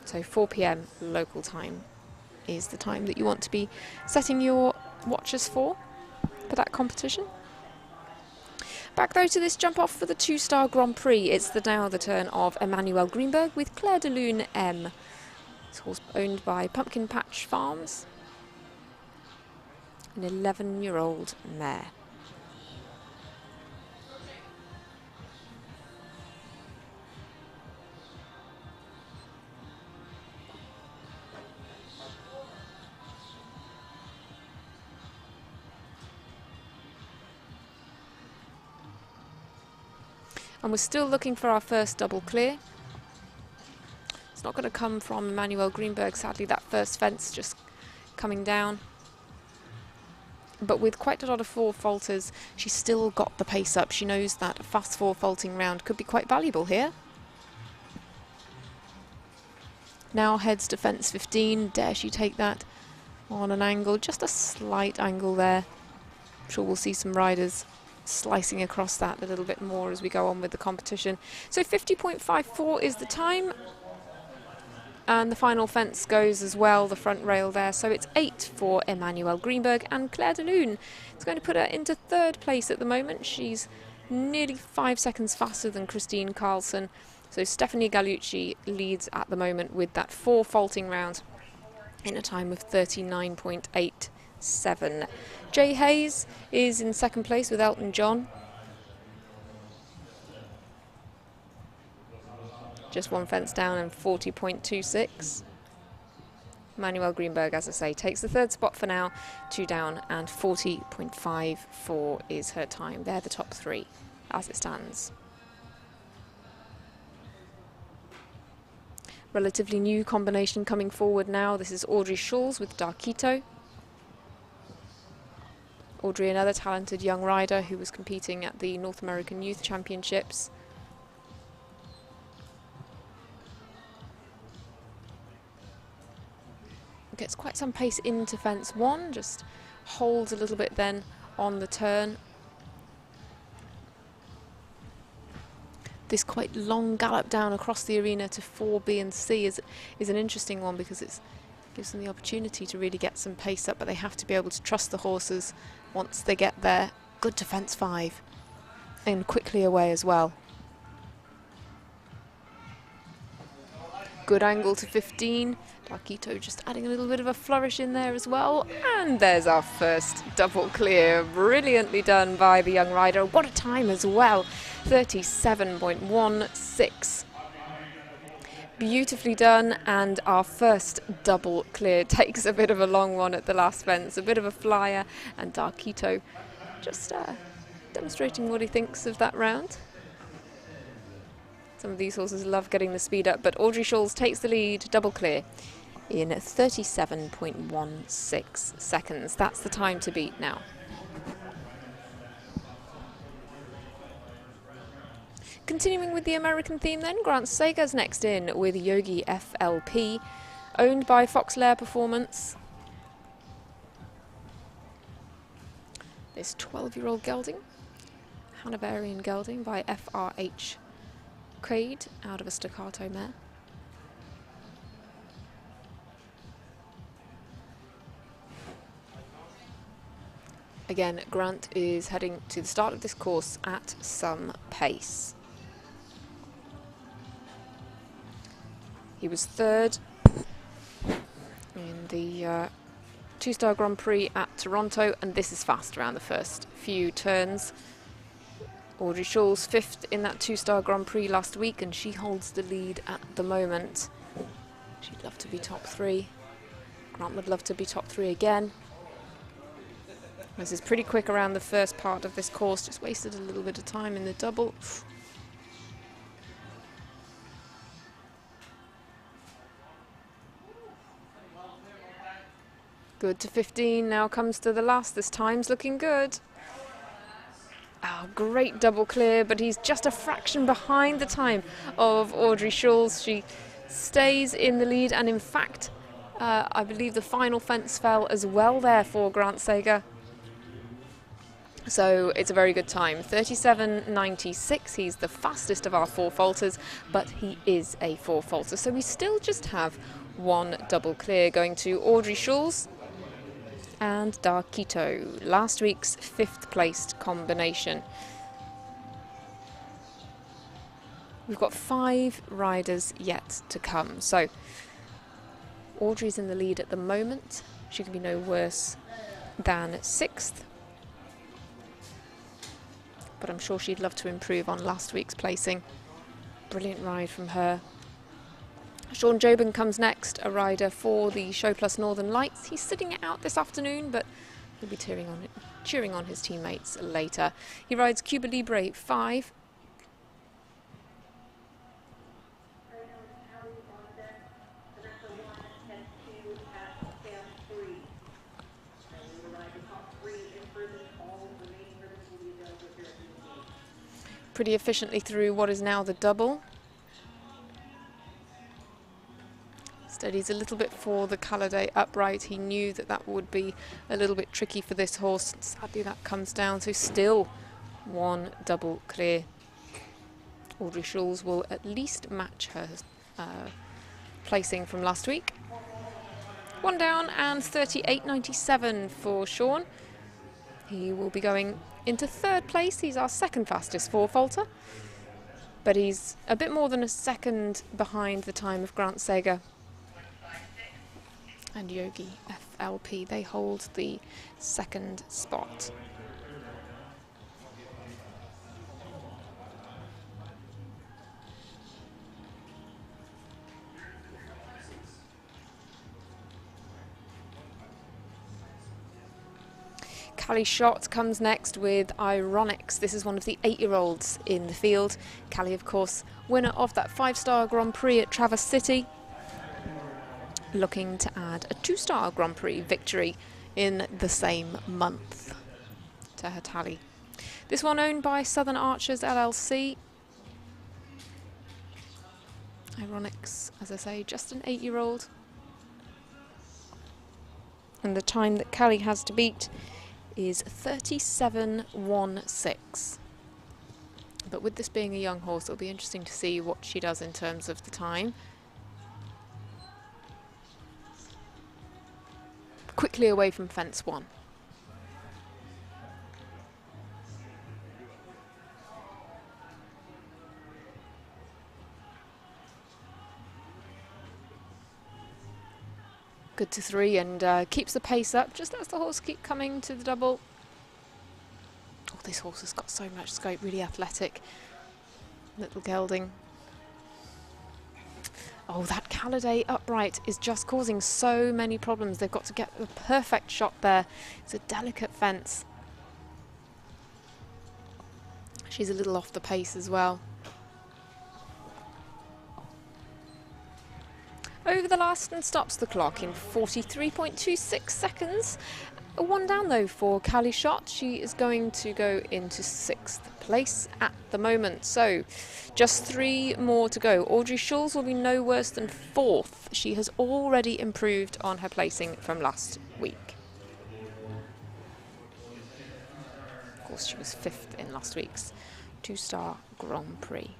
So 4 p.m. local time is the time that you want to be setting your watches for that competition. Back though to this jump off for the 2-star Grand Prix. It's now the turn of Emmanuel Greenberg with Claire de Lune M. It's horse owned by Pumpkin Patch Farms, an 11-year-old mare. And we're still looking for our first double clear. It's not going to come from Emmanuel Greenberg, sadly, that first fence just coming down. But with quite a lot of 4 falters, she's still got the pace up. She knows that a fast 4 faulting round could be quite valuable here. Now heads to fence 15. Dare she take that on an angle? Just a slight angle there. I'm sure we'll see some riders slicing across that a little bit more as we go on with the competition. So 50.54 is the time, and the final fence goes as well, the front rail there. So it's 8 for Emmanuel Greenberg, and Claire de Lune is going to put her into 3rd place at the moment. She's nearly 5 seconds faster than Christine Carlson. So Stephanie Gallucci leads at the moment with that 4 faulting round in a time of 39.87. Jay Hayes is in 2nd place with Elton John. Just 1 fence down and 40.26. Emmanuel Greenberg, as I say, takes the 3rd spot for now, 2 down, and 40.54 is her time. They're the top 3 as it stands. Relatively new combination coming forward now. This is Audrey Schulz with Darquito. Audrey, another talented young rider who was competing at the North American Youth Championships. Gets quite some pace into fence 1, just holds a little bit then on the turn. This quite long gallop down across the arena to 4, B and C is an interesting one, because it gives them the opportunity to really get some pace up, but they have to be able to trust the horses once they get there. Good to fence 5 and quickly away as well. Good angle to 15. Darquito just adding a little bit of a flourish in there as well. And there's our first double clear. Brilliantly done by the young rider. What a time as well. 37.16. Beautifully done, and our first double clear takes a bit of a long one at the last fence, a bit of a flyer, and Darquito just demonstrating what he thinks of that round. Some of these horses love getting the speed up, but Audrey Schulz takes the lead, double clear, in 37.16 seconds. That's the time to beat now. Continuing with the American theme then, Grant Sager's next in with Yogi FLP, owned by Fox Lair Performance. This 12-year-old gelding, Hanoverian gelding by FRH Cade, out of a staccato mare. Again, Grant is heading to the start of this course at some pace. He was third in the two-star Grand Prix at Toronto, and this is fast around the first few turns. Audrey Schulz fifth in that two-star Grand Prix last week, and she holds the lead at the moment. She'd love to be top three. Grant would love to be top three again. This is pretty quick around the first part of this course, just wasted a little bit of time in the double. Good to 15, now comes to the last. This time's looking good. Oh, great double clear, but he's just a fraction behind the time of Audrey Schulz. She stays in the lead, and in fact, I believe the final fence fell as well there for Grant Sager. So it's a very good time, 37.96. He's the fastest of our four-faulters, but he is a four-faulter. So we still just have one double clear going to Audrey Schulz and Darquito, last week's fifth-placed combination. We've got 5 riders yet to come. So Audrey's in the lead at the moment. She could be no worse than 6th. But I'm sure she'd love to improve on last week's placing. Brilliant ride from her. Shawn Jobin comes next, a rider for the Show Plus Northern Lights. He's sitting it out this afternoon, but he'll be cheering on his teammates later. He rides Cuba Libre 5. Pretty efficiently through what is now the double. Steadies a little bit for the Caladay upright. He knew that that would be a little bit tricky for this horse. Sadly, that comes down to still one double clear. Audrey Schulz will at least match her placing from last week. One down and 38.97 for Shawn. He will be going into third place. He's our second fastest four-faulter, but he's a bit more than a second behind the time of Grant Sager and Yogi FLP. They hold the second spot. Callie Schott comes next with Ironics. This is one of the 8-year-olds in the field. Callie, of course, winner of that 5-star Grand Prix at Traverse City, looking to add a 2-star Grand Prix victory in the same month to her tally. This one owned by Southern Archers LLC. Ironics, as I say, just an 8-year-old. And the time that Callie has to beat is 37.16. But with this being a young horse, it'll be interesting to see what she does in terms of the time. Quickly away from fence 1. good to 3 and keeps the pace up. Just lets the horse keep coming to the double. Oh, this horse has got so much scope, really athletic. Little gelding. Oh, that Caliday upright is just causing so many problems. They've got to get the perfect shot there. It's a delicate fence. She's a little off the pace as well. Over the last and stops the clock in 43.26 seconds. One down though for Callie Schott. She is going to go into 6th place at the moment. So just 3 more to go. Audrey Schulz will be no worse than 4th. She has already improved on her placing from last week. Of course, she was 5th in last week's 2-star Grand Prix.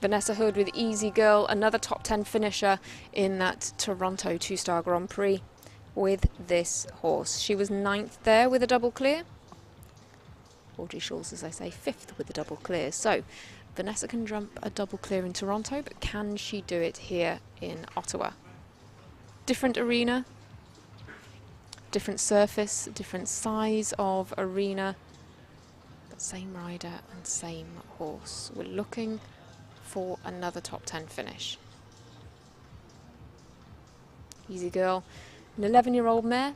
Vanessa Hood with Easy Girl, another top 10 finisher in that Toronto 2-star Grand Prix with this horse. She was 9th there with a double clear. Audrey Schulz, as I say, 5th with a double clear. So Vanessa can jump a double clear in Toronto, but can she do it here in Ottawa? Different arena, different surface, different size of arena, but same rider and same horse. We're looking for another top 10 finish. Easy Girl, an 11-year-old mare.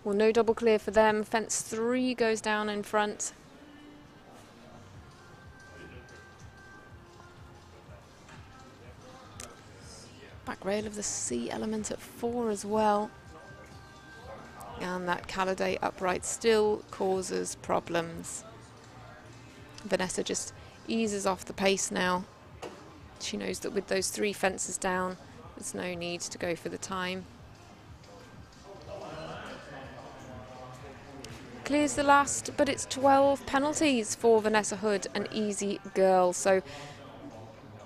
Well, no double clear for them. Fence 3 goes down in front. Back rail of the C element at 4 as well. And that Caliday upright still causes problems. Vanessa just eases off the pace now. She knows that with those 3 fences down, there's no need to go for the time. Clears the last, but it's 12 penalties for Vanessa Hood and Easy Girl. So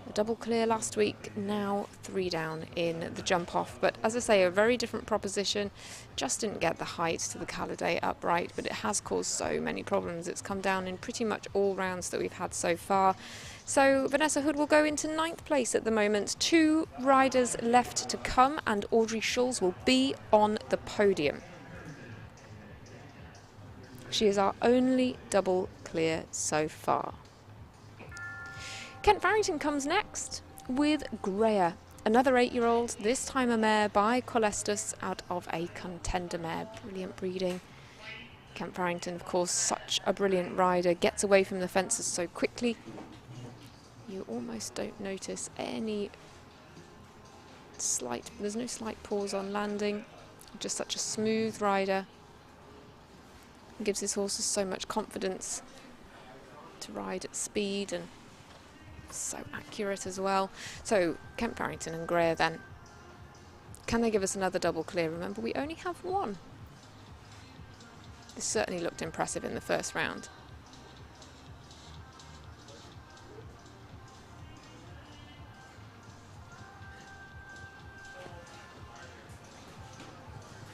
a double clear last week, now 3 down in the jump off. But as I say, a very different proposition. Just didn't get the height to the Caliday upright, but it has caused so many problems. It's come down in pretty much all rounds that we've had so far. So Vanessa Hood will go into 9th place at the moment. 2 riders left to come, and Audrey Schulz will be on the podium. She is our only double clear so far. Kent Farrington comes next with Greer, another 8-year-old, this time a mare by Colestus out of a contender mare. Brilliant breeding. Kent Farrington, of course, such a brilliant rider, gets away from the fences so quickly. You almost don't notice any there's no slight pause on landing. Just such a smooth rider. Gives his horses so much confidence to ride at speed, and so accurate as well. So Kent Farrington and Greer then. Can they give us another double clear? Remember, we only have 1. This certainly looked impressive in the first round.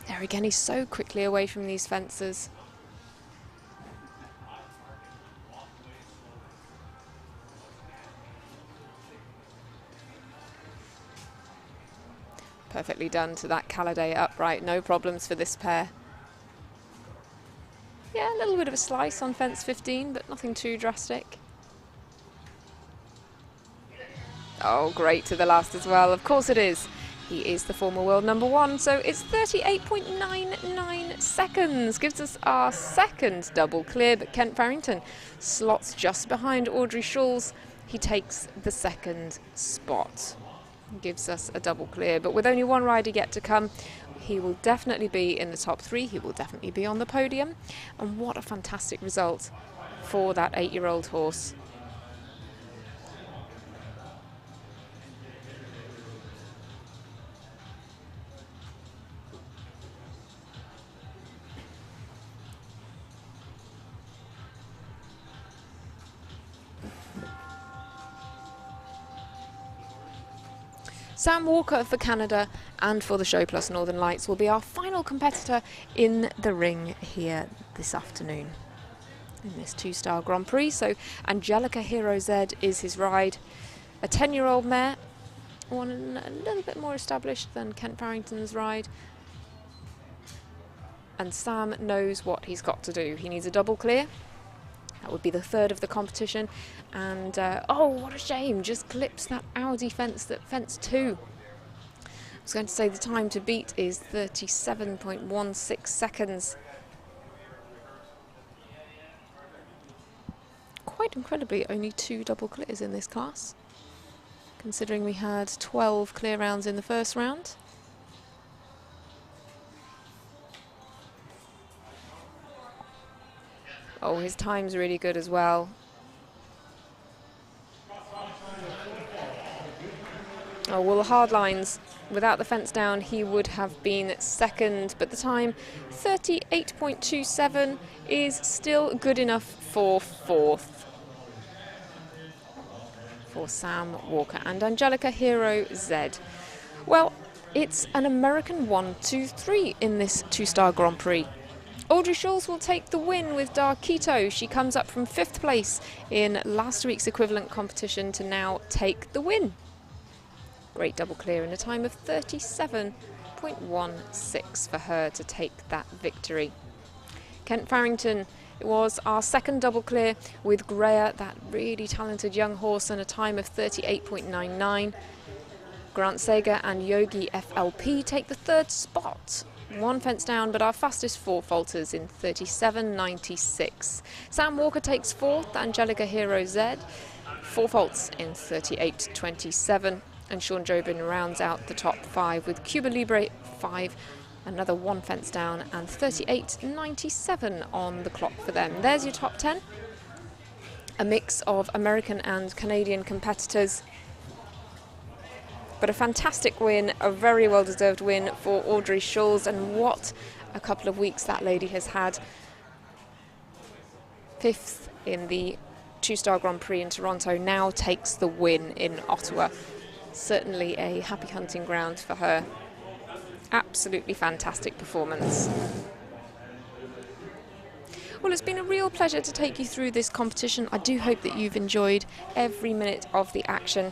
There again, he's so quickly away from these fences. Perfectly done to that Caliday upright, no problems for this pair. Yeah, a little bit of a slice on fence 15, but nothing too drastic. Oh, great to the last as well. Of course it is. He is the former world #1, so it's 38.99 seconds. Gives us our second double clear, but Kent Farrington slots just behind Audrey Schulz. He takes the 2nd spot. Gives us a double clear, but with only 1 rider yet to come, he will definitely be in the top 3. He will definitely be on the podium. And what a fantastic result for that 8-year-old horse. Sam Walker for Canada and for the Show Plus Northern Lights will be our final competitor in the ring here this afternoon in this two-star Grand Prix. So Angelica Hero Z is his ride, a 10-year-old mare, one a little bit more established than Kent Farrington's ride. And Sam knows what he's got to do. He needs a double clear. That would be the third of the competition. And, oh, what a shame, just clips that Audi fence, that fence 2. I was going to say the time to beat is 37.16 seconds. Quite incredibly, only 2 double clears in this class, considering we had 12 clear rounds in the first round. Oh, his time's really good as well. Oh, well, the hard lines, without the fence down, he would have been second, but the time, 38.27, is still good enough for fourth for Sam Walker and Angelica Hero Z. Well, it's an American 1-2-3 in this two-star Grand Prix. Audrey Schulz will take the win with Darquito. She comes up from 5th place in last week's equivalent competition to now take the win. Great double clear in a time of 37.16 for her to take that victory. Kent Farrington, it was our second double clear with Greer, that really talented young horse, and a time of 38.99. Grant Sager and Yogi FLP take the third spot. 1 fence down, but our fastest 4 falters in 37.96. Sam Walker takes 4th, Angelica Hero Z, 4 faults in 38.27. And Shawn Jobin rounds out the top 5 with Cuba Libre 5, another 1 fence down, and 38.97 on the clock for them. There's your top 10. A mix of American and Canadian competitors. But a fantastic win, a very well-deserved win for Audrey Schulz, and what a couple of weeks that lady has had. 5th in the two-star Grand Prix in Toronto, now takes the win in Ottawa. Certainly a happy hunting ground for her. Absolutely fantastic performance. Well, it's been a real pleasure to take you through this competition. I do hope that you've enjoyed every minute of the action.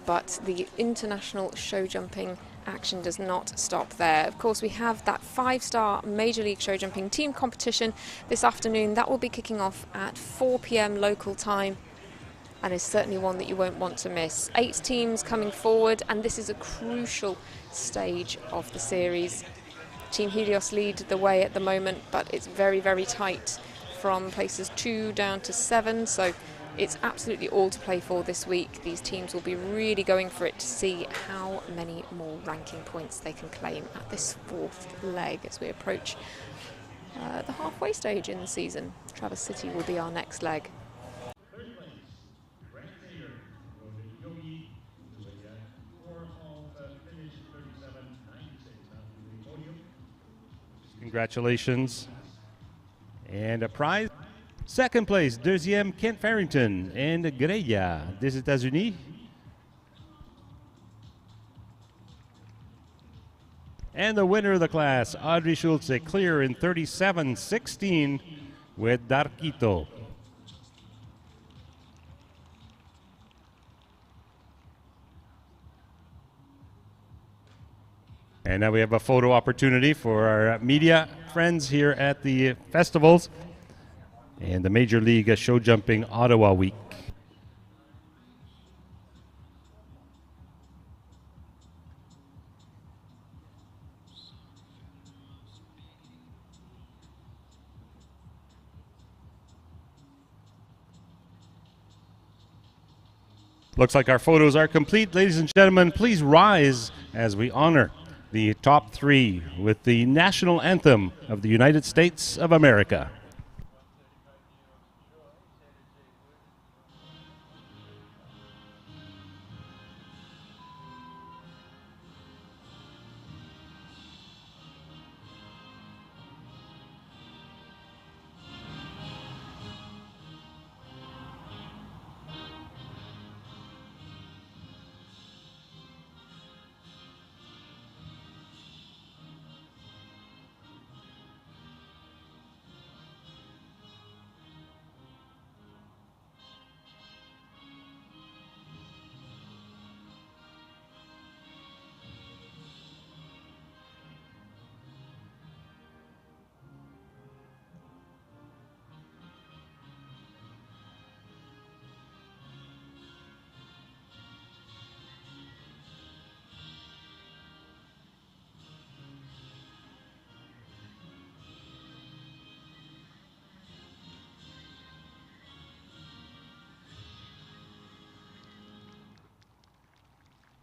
But the international show jumping action does not stop there. Of course, we have that 5-star Major League Show Jumping team competition this afternoon. That will be kicking off at 4 p.m. local time, and is certainly one that you won't want to miss. 8 teams coming forward, and this is a crucial stage of the series. Team Helios lead the way at the moment, but it's very, very tight from places 2 down to 7, so it's absolutely all to play for this week. These teams will be really going for it to see how many more ranking points they can claim at this 4th leg as we approach the halfway stage in the season. Traverse City will be our next leg. Congratulations. And a prize. Second place, deuxième, Kent Farrington and Greya des États-Unis. And the winner of the class, Audrey Schultz, clear in 37.16 with Darquito. And now we have a photo opportunity for our media friends here at the festivals and the Major League Show Jumping Ottawa Week. Looks like our photos are complete. Ladies and gentlemen, please rise as we honor the top 3 with the national anthem of the United States of America.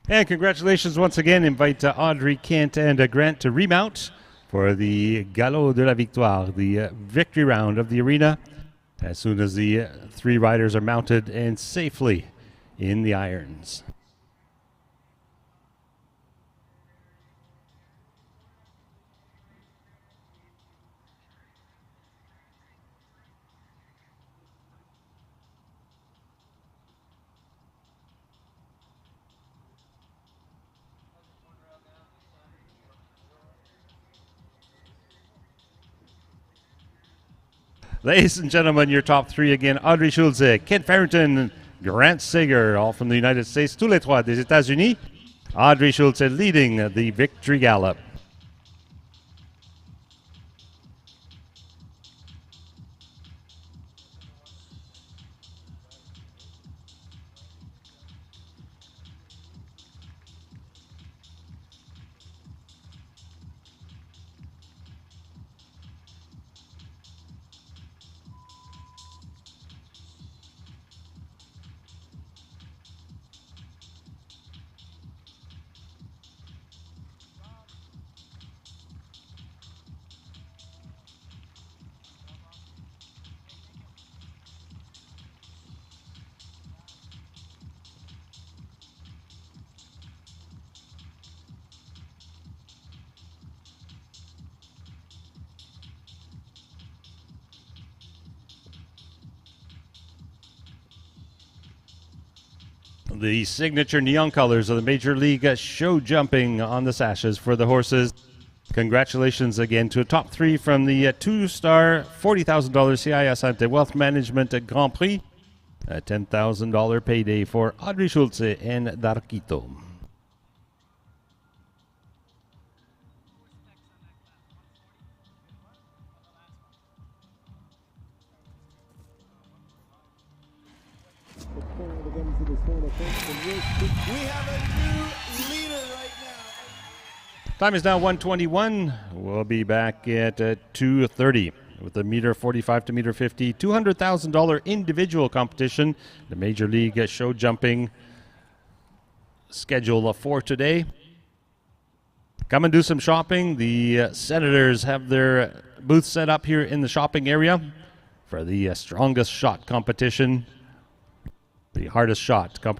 And congratulations once again. Invite Audrey, Kent, and Grant to remount for the Galop de la Victoire, the victory round of the arena, as soon as the 3 riders are mounted and safely in the irons. Ladies and gentlemen, your top 3 again: Audrey Schultz, Kent Farrington, Grant Sager, all from the United States, tous les trois des États-Unis. Audrey Schultz leading the victory gallop. The signature neon colors of the Major League show jumping on the sashes for the horses. Congratulations again to a top 3 from the 2-star $40,000 CI Assante Wealth Management Grand Prix. A $10,000 payday for Audrey Schultz and Darquito. We have a new leader right now. Time is now 1:21. We'll be back at 2:30 with the meter 45 to meter 50 $200,000 individual competition. The Major League show jumping schedule for today. Come and do some shopping. The Senators have their booth set up here in the shopping area for the strongest shot competition, the hardest shot competition.